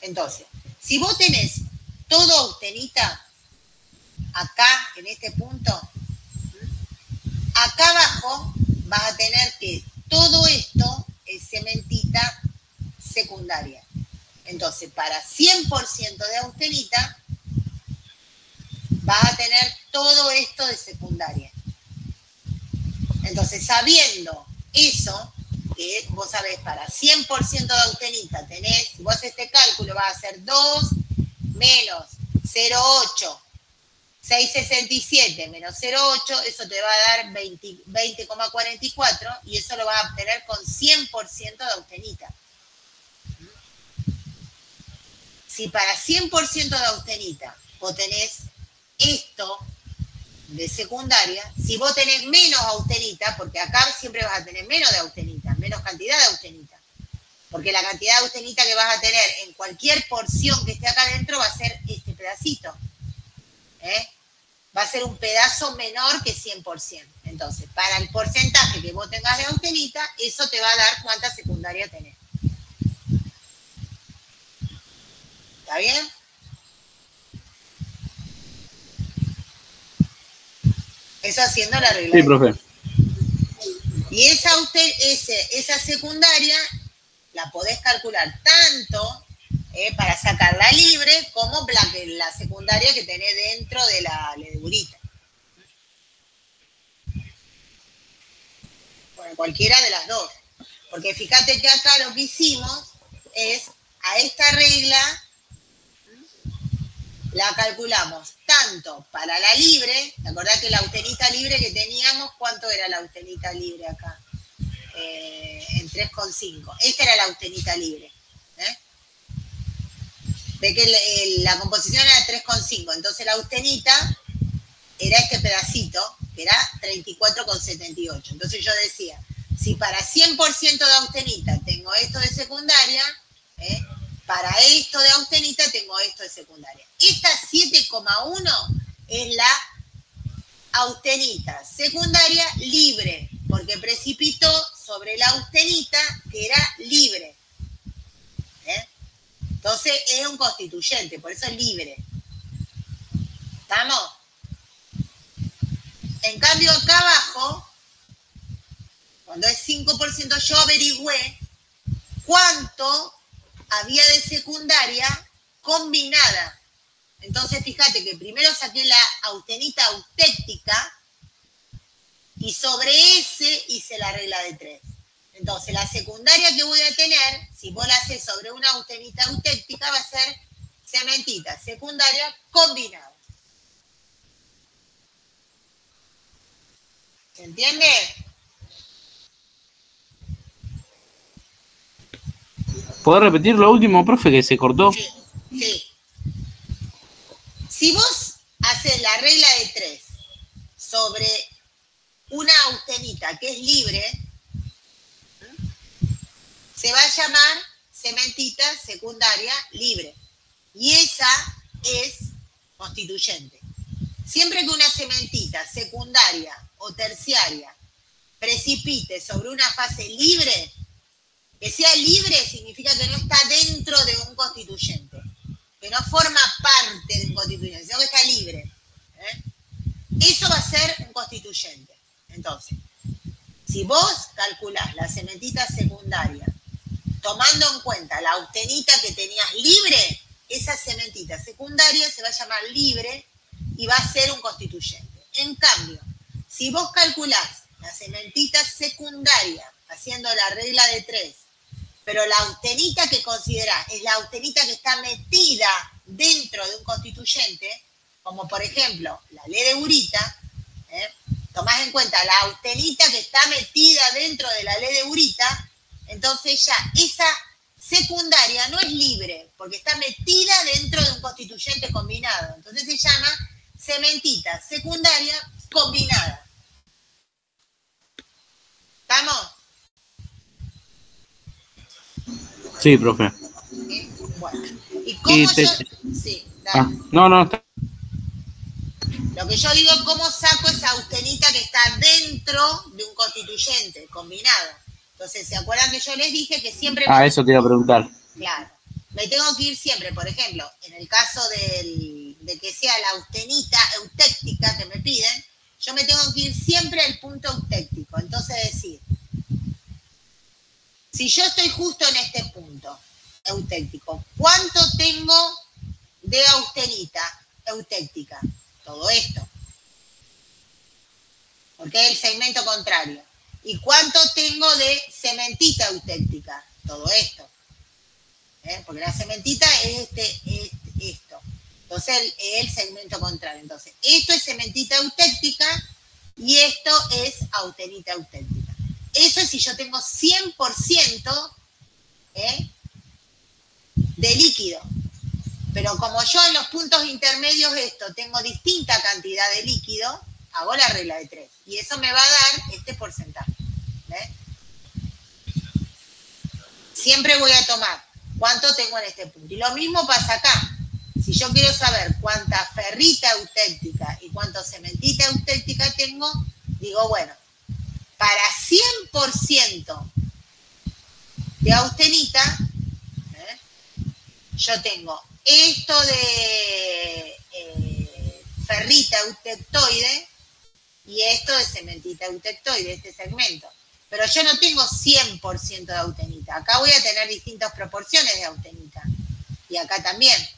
Entonces, si vos tenés todo austenita, acá, en este punto, acá abajo vas a tener que todo esto es cementita secundaria. Entonces, para 100% de austenita, vas a tener todo esto de secundaria. Entonces, sabiendo eso, que vos sabés, para 100% de austenita tenés, si vos haces este cálculo, va a ser 2 menos 0,8, 6,67 menos 0,8, eso te va a dar 20,44 y eso lo vas a obtener con 100% de austenita. Si para 100% de austenita vos tenés esto de secundaria, si vos tenés menos austenita, porque acá siempre vas a tener menos de austenita, menos cantidad de austenita, porque la cantidad de austenita que vas a tener en cualquier porción que esté acá adentro va a ser este pedacito. Va a ser un pedazo menor que 100%. Entonces, para el porcentaje que vos tengas de austenita, eso te va a dar cuánta secundaria tenés. ¿Está bien? Eso haciendo la regla. Sí, profe. Y esa secundaria la podés calcular tanto para sacarla libre como la secundaria que tenés dentro de la ledurita. Bueno, cualquiera de las dos. Porque fíjate que acá lo que hicimos es a esta regla la calculamos tanto para la libre. ¿Te acordás que la austenita libre que teníamos, cuánto era la austenita libre acá? En 3,5. Esta era la austenita libre. Ve que la composición era 3,5. Entonces la austenita era este pedacito, que era 34,78. Entonces yo decía, si para 100% de austenita tengo esto de secundaria, para esto de austenita tengo esto de secundaria. Esta 7,1 es la austenita secundaria libre, porque precipitó sobre la austenita que era libre. Entonces es un constituyente, por eso es libre. ¿Estamos? En cambio acá abajo, cuando es 5%, yo averigüé cuánto había de secundaria combinada. Entonces, fíjate que primero saqué la austenita autéctica y sobre ese hice la regla de 3. Entonces, la secundaria que voy a tener, si vos la haces sobre una austenita autéctica, va a ser cementita secundaria combinada. ¿Se entiende? ¿Puedo repetir lo último, profe, que se cortó? Sí, sí. Si vos haces la regla de 3 sobre una austenita que es libre, se va a llamar cementita secundaria libre. Y esa es constituyente. Siempre que una cementita secundaria o terciaria precipite sobre una fase libre, que sea libre significa que no está dentro de un constituyente, que no forma parte de un constituyente, sino que está libre. Eso va a ser un constituyente. Entonces, si vos calculás la cementita secundaria tomando en cuenta la austenita que tenías libre, esa cementita secundaria se va a llamar libre y va a ser un constituyente. En cambio, si vos calculás la cementita secundaria haciendo la regla de 3, pero la austenita que considerás es la austenita que está metida dentro de un constituyente, como por ejemplo la ledeurita, tomás en cuenta la austenita que está metida dentro de la ledeurita, entonces ya esa secundaria no es libre, porque está metida dentro de un constituyente combinado. Entonces se llama cementita secundaria combinada. ¿Estamos? Sí, profe. ¿Sí? Bueno. ¿Y cómo Y yo...? Sí, dale. no, está. Lo que yo digo es cómo saco esa austenita que está dentro de un constituyente, combinado. Entonces, ¿se acuerdan que yo les dije que siempre... Eso te iba a preguntar. Claro. Me tengo que ir siempre, por ejemplo, en el caso de que sea la austenita eutéctica que me piden, yo me tengo que ir siempre al punto eutéctico. Entonces decir, si yo estoy justo en este punto eutéctico, ¿cuánto tengo de austenita eutéctica? Todo esto. Porque es el segmento contrario. ¿Y cuánto tengo de cementita eutéctica? Todo esto. Porque la cementita es esto. Entonces, el segmento contrario. Entonces, esto es cementita eutéctica y esto es austenita eutéctica. Eso es si yo tengo 100% de líquido. Pero como yo en los puntos intermedios tengo distinta cantidad de líquido, hago la regla de 3. Y eso me va a dar este porcentaje. Siempre voy a tomar cuánto tengo en este punto. Y lo mismo pasa acá. Si yo quiero saber cuánta ferrita eutéctica y cuánto cementita eutéctica tengo, digo, bueno, para 100% de austenita, yo tengo esto de ferrita eutectoide y esto de cementita eutectoide, este segmento. Pero yo no tengo 100% de austenita. Acá voy a tener distintas proporciones de austenita. Y acá también.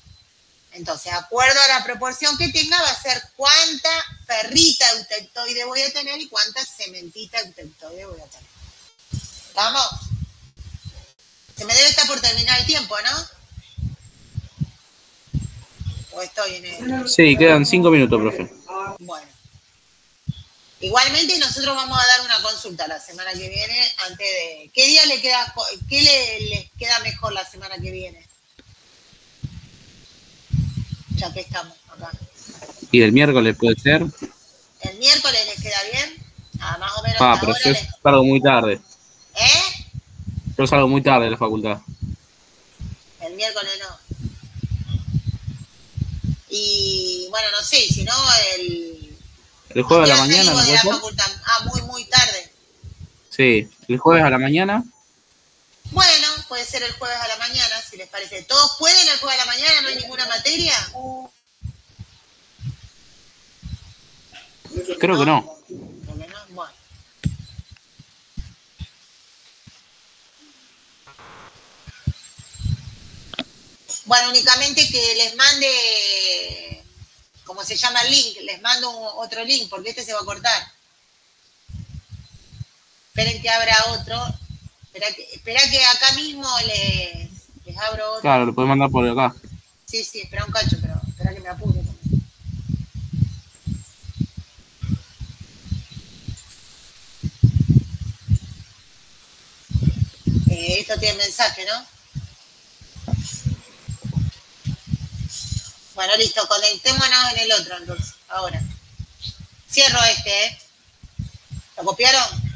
Entonces, de acuerdo a la proporción que tenga, va a ser cuánta ferrita eutectoide voy a tener y cuánta cementita eutectoide voy a tener. ¿Vamos? Se me debe estar por terminar el tiempo, ¿no? ¿O estoy en el...? Sí, quedan 5 minutos, profe. Bueno. Igualmente nosotros vamos a dar una consulta la semana que viene antes de... ¿Qué día les queda mejor la semana que viene? Ya que estamos acá. ¿Y el miércoles puede ser? ¿El miércoles les queda bien? Más o menos. Pero yo salgo muy tarde. ¿Eh? Yo salgo muy tarde de la facultad. El miércoles no. Y bueno, no sé, si no ¿El jueves a la mañana? ¿No puede ser? Muy tarde. Sí, el jueves a la mañana. Bueno, puede ser el jueves a la mañana, si les parece. ¿Todos pueden el jueves a la mañana? ¿No hay ninguna materia? Creo que no. Creo que no. Bueno. Bueno, únicamente que les mande, ¿cómo se llama el link? Les mando otro link, porque este se va a cortar. Esperen que abra otro. Espera que acá mismo les abro otro. Claro, lo puedes mandar por acá. Sí, espera un cacho, pero espera que me apure. Esto tiene mensaje, ¿no? Bueno, listo, conectémonos en el otro entonces, ahora. Cierro este, ¿Lo copiaron?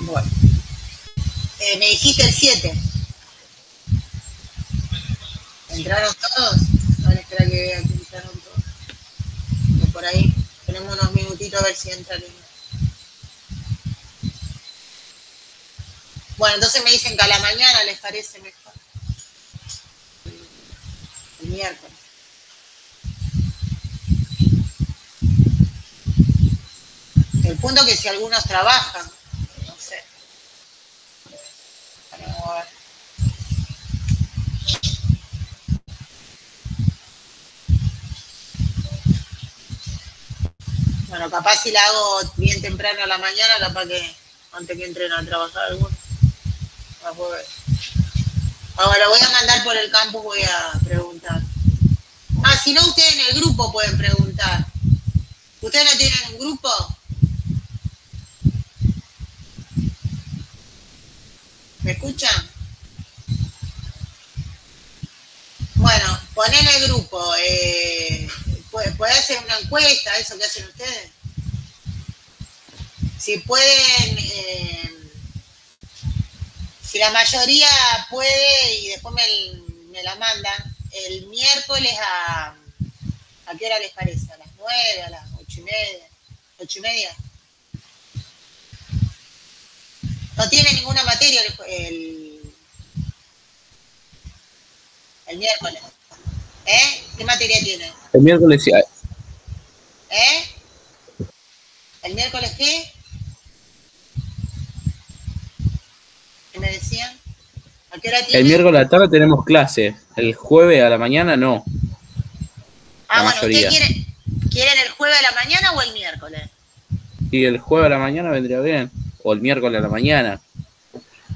Bueno. Me dijiste el 7. ¿Entraron todos? Ahora espera que vea que entraron todos. Que por ahí tenemos unos minutitos a ver si entran. Bueno, entonces me dicen que a la mañana les parece mejor. El miércoles. El punto es que si algunos trabajan, no sé. Vamos a ver. Bueno, capaz si la hago bien temprano a la mañana, capaz que antes que entren a trabajar algunos. Ahora voy a mandar por el campus, voy a preguntar. Ah, si no, ustedes en el grupo pueden preguntar. ¿Ustedes no tienen un grupo? ¿Me escuchan? Bueno, poné en el grupo. ¿Puede hacer una encuesta, eso que hacen ustedes? Si pueden, si la mayoría puede y después me la mandan, el miércoles ¿a qué hora les parece? ¿A las 9, a las 8:30? 8:30. No tiene ninguna materia el miércoles. ¿Qué materia tiene? El miércoles sí. ¿El miércoles qué? ¿Qué me decían? ¿A qué hora tiene? El miércoles a la tarde tenemos clase. El jueves a la mañana no. Ah, bueno, ¿ustedes quieren el jueves a la mañana o el miércoles? Y el jueves a la mañana vendría bien. O el miércoles a la mañana.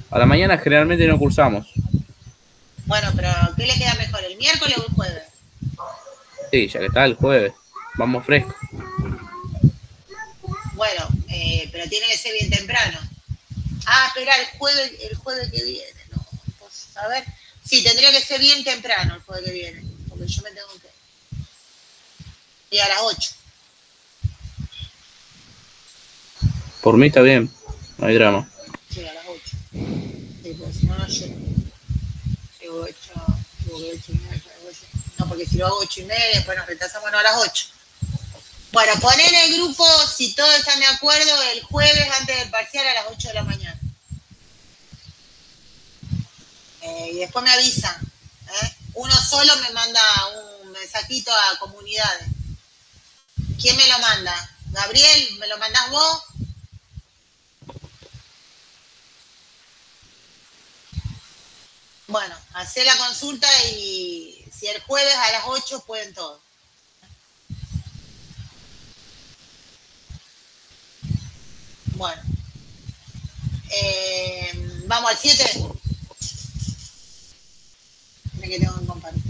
A la mañana generalmente no cursamos. Bueno, pero ¿qué le queda mejor, el miércoles o el jueves? Sí, ya que está el jueves. Vamos fresco. Bueno, pero tiene que ser bien temprano. Ah, espera, el jueves que viene. No, pues, a ver. Sí, tendría que ser bien temprano el jueves que viene. Porque yo me tengo que... Y a las 8. Por mí está bien. No hay drama. Sí, a las 8. Sí, porque si no, no llego. Llego 8, 8:30. No, porque si lo hago 8:30, después nos retrasamos a las 8. Bueno, poné en el grupo, si todos están de acuerdo, el jueves antes del parcial a las 8 de la mañana. Y después me avisan. Uno solo me manda un mensajito a comunidades. ¿Quién me lo manda? ¿Gabriel? ¿Me lo mandás vos? Bueno, hacé la consulta y si el jueves a las 8 pueden todos. Bueno. Vamos al 7. Mira que tengo que compartir.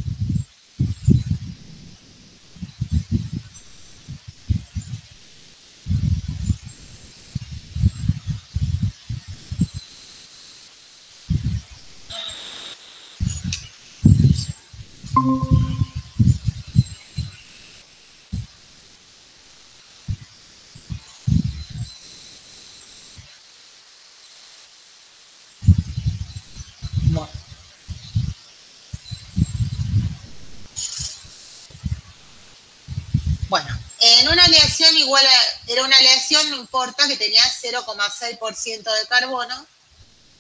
Bueno, en una aleación igual era una aleación, no importa, que tenía 0,6% de carbono,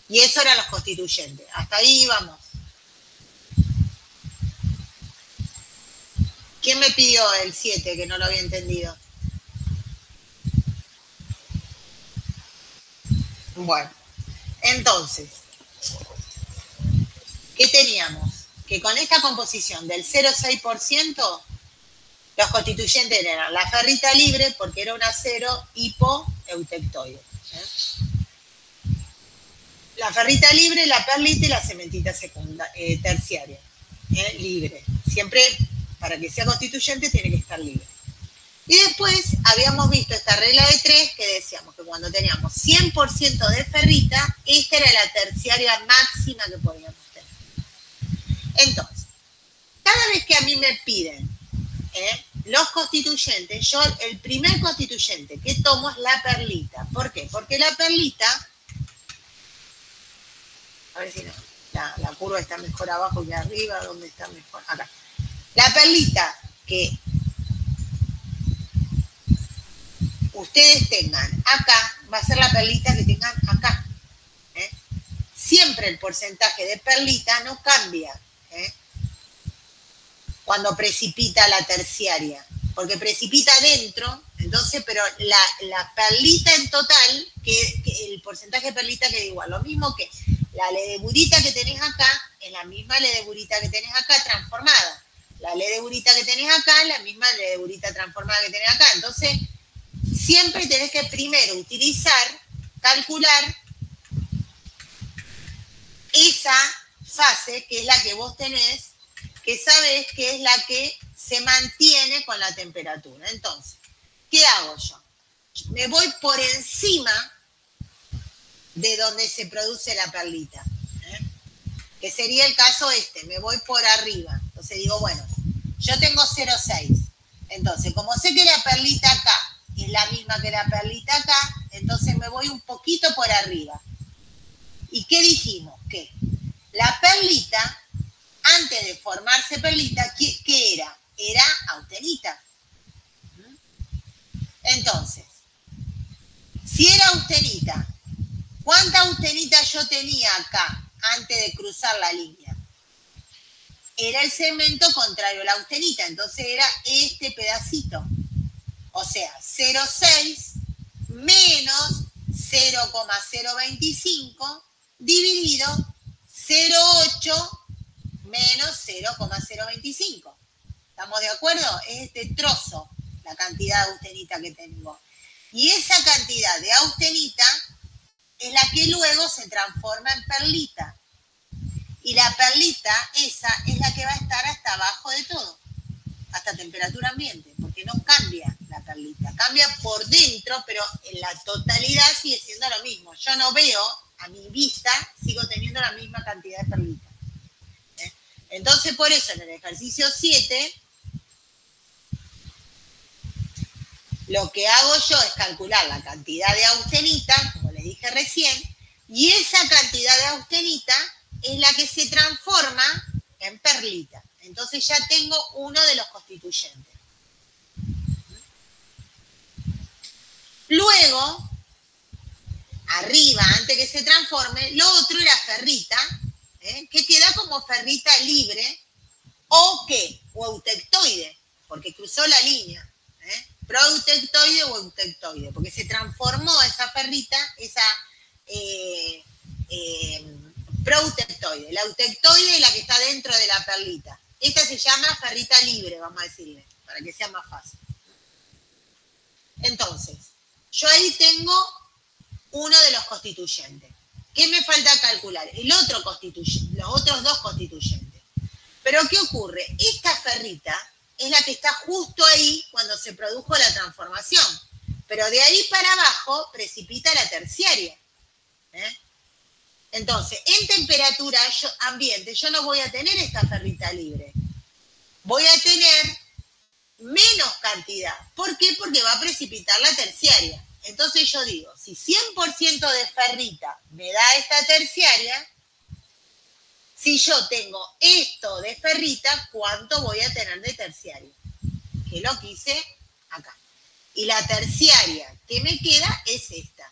y eso eran los constituyentes. Hasta ahí íbamos. ¿Quién me pidió el 7, que no lo había entendido? Bueno, entonces, ¿qué teníamos? Que con esta composición del 0,6%, los constituyentes eran la ferrita libre, porque era un acero hipoeutectoide. La ferrita libre, la perlita y la cementita terciaria. Libre. Siempre, para que sea constituyente, tiene que estar libre. Y después habíamos visto esta regla de 3 que decíamos que cuando teníamos 100% de ferrita, esta era la terciaria máxima que podíamos tener. Entonces, cada vez que a mí me piden los constituyentes, yo el primer constituyente que tomo es la perlita. ¿Por qué? Porque la perlita, a ver si no, la curva está mejor abajo que arriba, ¿dónde está mejor? Acá. La perlita que ustedes tengan acá, va a ser la perlita que tengan acá. Siempre el porcentaje de perlita no cambia cuando precipita la terciaria, porque precipita dentro, entonces, pero la perlita en total, que el porcentaje de perlita queda igual. Lo mismo que la ledeburita que tenés acá, es la misma ledeburita que tenés acá transformada. La ledeburita que tenés acá es la misma ledeburita transformada que tenés acá. Entonces, siempre tenés que primero calcular esa fase que es la que vos tenés, que sabés que es la que se mantiene con la temperatura. Entonces, ¿qué hago yo? Me voy por encima de donde se produce la perlita, que sería el caso me voy por arriba. Entonces digo, bueno, yo tengo 0,6. Entonces, como sé que la perlita acá es la misma que la perlita acá, entonces me voy un poquito por arriba. ¿Y qué dijimos? Que la perlita, antes de formarse perlita, ¿qué era? Era austenita. Entonces, si era austenita, ¿cuánta austenita yo tenía acá antes de cruzar la línea? Era el segmento contrario a la austenita, entonces era este pedacito. O sea, 0,6 menos 0,025 dividido 0,8 menos 0,025. ¿Estamos de acuerdo? Es este trozo, la cantidad de austenita que tengo. Y esa cantidad de austenita es la que luego se transforma en perlita. Y la perlita, esa, es la que va a estar hasta abajo de todo, hasta temperatura ambiente, porque no cambia la perlita. Cambia por dentro, pero en la totalidad sigue siendo lo mismo. Yo no veo, a mi vista, sigo teniendo la misma cantidad de perlita. Entonces, por eso, en el ejercicio 7, lo que hago yo es calcular la cantidad de austenita, como les dije recién, y esa cantidad de austenita es la que se transforma en perlita. Entonces ya tengo uno de los constituyentes. Luego, arriba, antes que se transforme, lo otro era ferrita, que queda como ferrita libre, o eutectoide, porque cruzó la línea. Proeutectoide o eutectoide, porque se transformó esa ferrita, esa proeutectoide. La eutectoide es la que está dentro de la perlita. Esta se llama ferrita libre, vamos a decirle, para que sea más fácil. Entonces, yo ahí tengo uno de los constituyentes. ¿Qué me falta calcular? Los otros dos constituyentes. Pero ¿qué ocurre? Esta ferrita es la que está justo ahí cuando se produjo la transformación. Pero de ahí para abajo precipita la terciaria. Entonces, en temperatura ambiente yo no voy a tener esta ferrita libre. Voy a tener menos cantidad. ¿Por qué? Porque va a precipitar la terciaria. Entonces yo digo, si 100% de ferrita me da esta terciaria, si yo tengo esto de ferrita, ¿cuánto voy a tener de terciaria? Que es lo que hice acá. Y la terciaria que me queda es esta,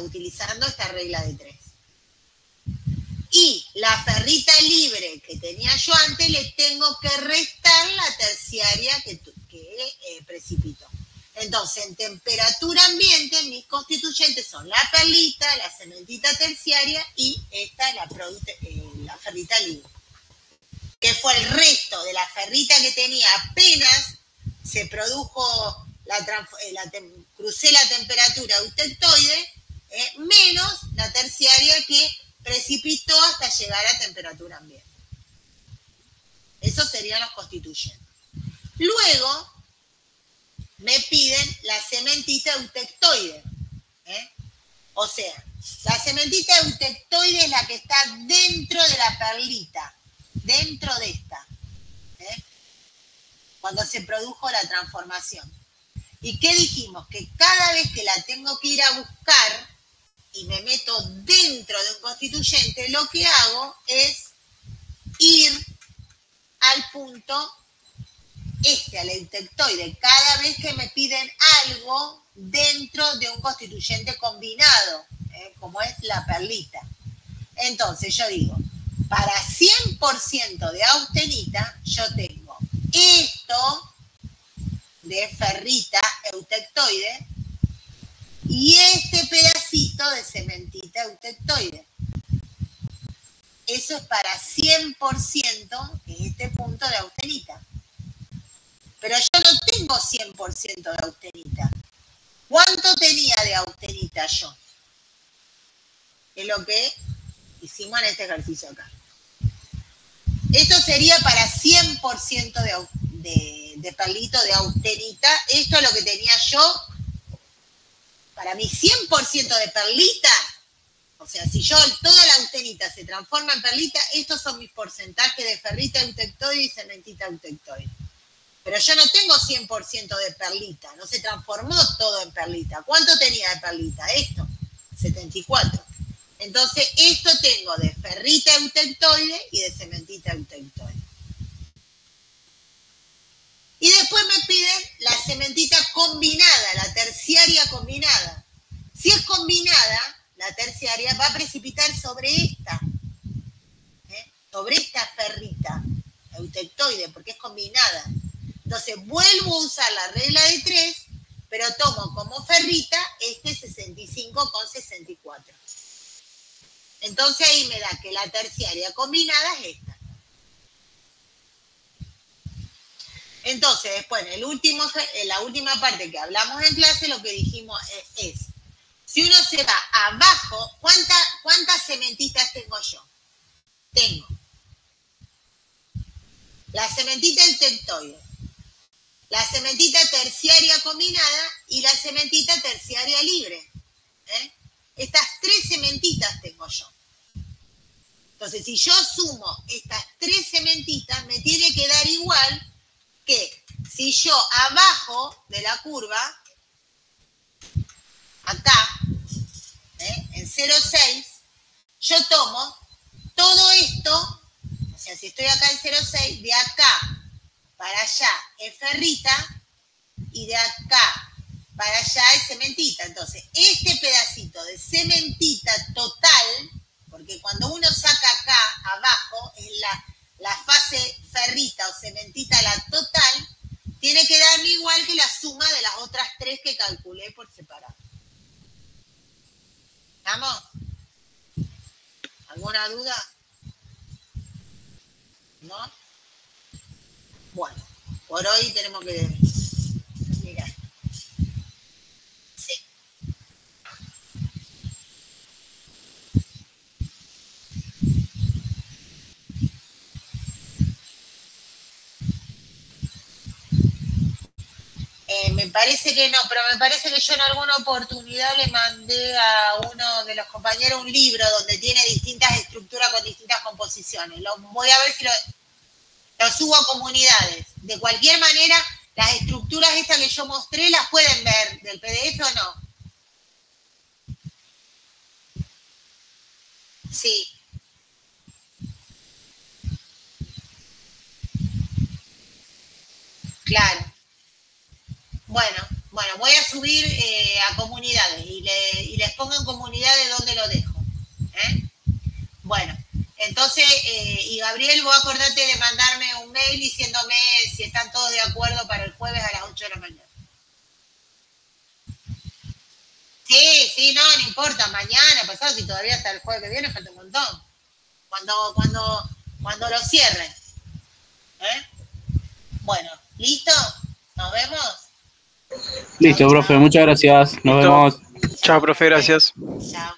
utilizando esta regla de 3. Y la ferrita libre que tenía yo antes, le tengo que restar la terciaria que precipitó. Entonces, en temperatura ambiente, mis constituyentes son la perlita, la cementita terciaria y esta, la ferrita libre. Que fue el resto de la ferrita que tenía apenas se produjo, crucé la temperatura eutectoide, menos la terciaria que precipitó hasta llegar a temperatura ambiente. Esos serían los constituyentes. Luego, me piden la cementita eutectoide. O sea, la cementita eutectoide es la que está dentro de la perlita, dentro de esta, cuando se produjo la transformación. ¿Y qué dijimos? Que cada vez que la tengo que ir a buscar y me meto dentro de un constituyente, lo que hago es ir al punto al eutectoide, cada vez que me piden algo dentro de un constituyente combinado, como es la perlita. Entonces yo digo, para 100% de austenita, yo tengo esto de ferrita eutectoide y este pedacito de cementita eutectoide. Eso es para 100% en este punto de austenita. Pero yo no tengo 100% de austenita. ¿Cuánto tenía de austenita yo? Es lo que hicimos en este ejercicio acá. Esto sería para 100% de perlito de austenita. Esto es lo que tenía yo. Para mi 100% de perlita, o sea, si yo toda la austenita se transforma en perlita, estos son mis porcentajes de ferrita eutectoide y cementita eutectoide. Pero yo no tengo 100% de perlita, no se transformó todo en perlita. ¿Cuánto tenía de perlita? Esto, 74. Entonces, esto tengo de ferrita eutectoide y de cementita eutectoide. Y después me piden la cementita combinada, la terciaria combinada. Si es combinada, la terciaria va a precipitar sobre esta, sobre esta ferrita eutectoide, porque es combinada. Entonces, vuelvo a usar la regla de 3, pero tomo como ferrita este 65,64. Entonces, ahí me da que la terciaria combinada es esta. Entonces, después, en la última parte que hablamos en clase, lo que dijimos es si uno se va abajo, ¿cuántas cementitas tengo yo? Tengo la cementita eutectoide, la cementita terciaria combinada y la cementita terciaria libre. Estas 3 cementitas tengo yo. Entonces, si yo sumo estas 3 cementitas, me tiene que dar igual que si yo abajo de la curva, acá, en 0,6, yo tomo todo esto, o sea, si estoy acá en 0,6, de acá para allá es ferrita y de acá para allá es cementita. Entonces, este pedacito de cementita total, porque cuando uno saca acá abajo, es la fase ferrita o cementita, la total, tiene que darme igual que la suma de las otras 3 que calculé por separado. ¿Estamos? ¿Alguna duda? ¿No? Bueno, por hoy tenemos que mirar. Sí. Me parece que no, pero me parece que yo en alguna oportunidad le mandé a uno de los compañeros un libro donde tiene distintas estructuras con distintas composiciones. Voy a ver si lo subo a comunidades. De cualquier manera, las estructuras estas que yo mostré las pueden ver del PDF o no. Sí. Claro. Bueno, voy a subir a comunidades y les pongo en comunidades donde lo dejo. Bueno, entonces, y Gabriel, vos acordate de mandarme un mail diciéndome si están todos de acuerdo para el jueves a las 8 de la mañana. Sí, no importa, mañana, pasado, si todavía hasta el jueves que viene, falta un montón. Cuando lo cierren. Bueno, ¿listo? ¿Nos vemos? Listo, profe, muchas gracias. Nos vemos. Chao, profe, gracias. Chao.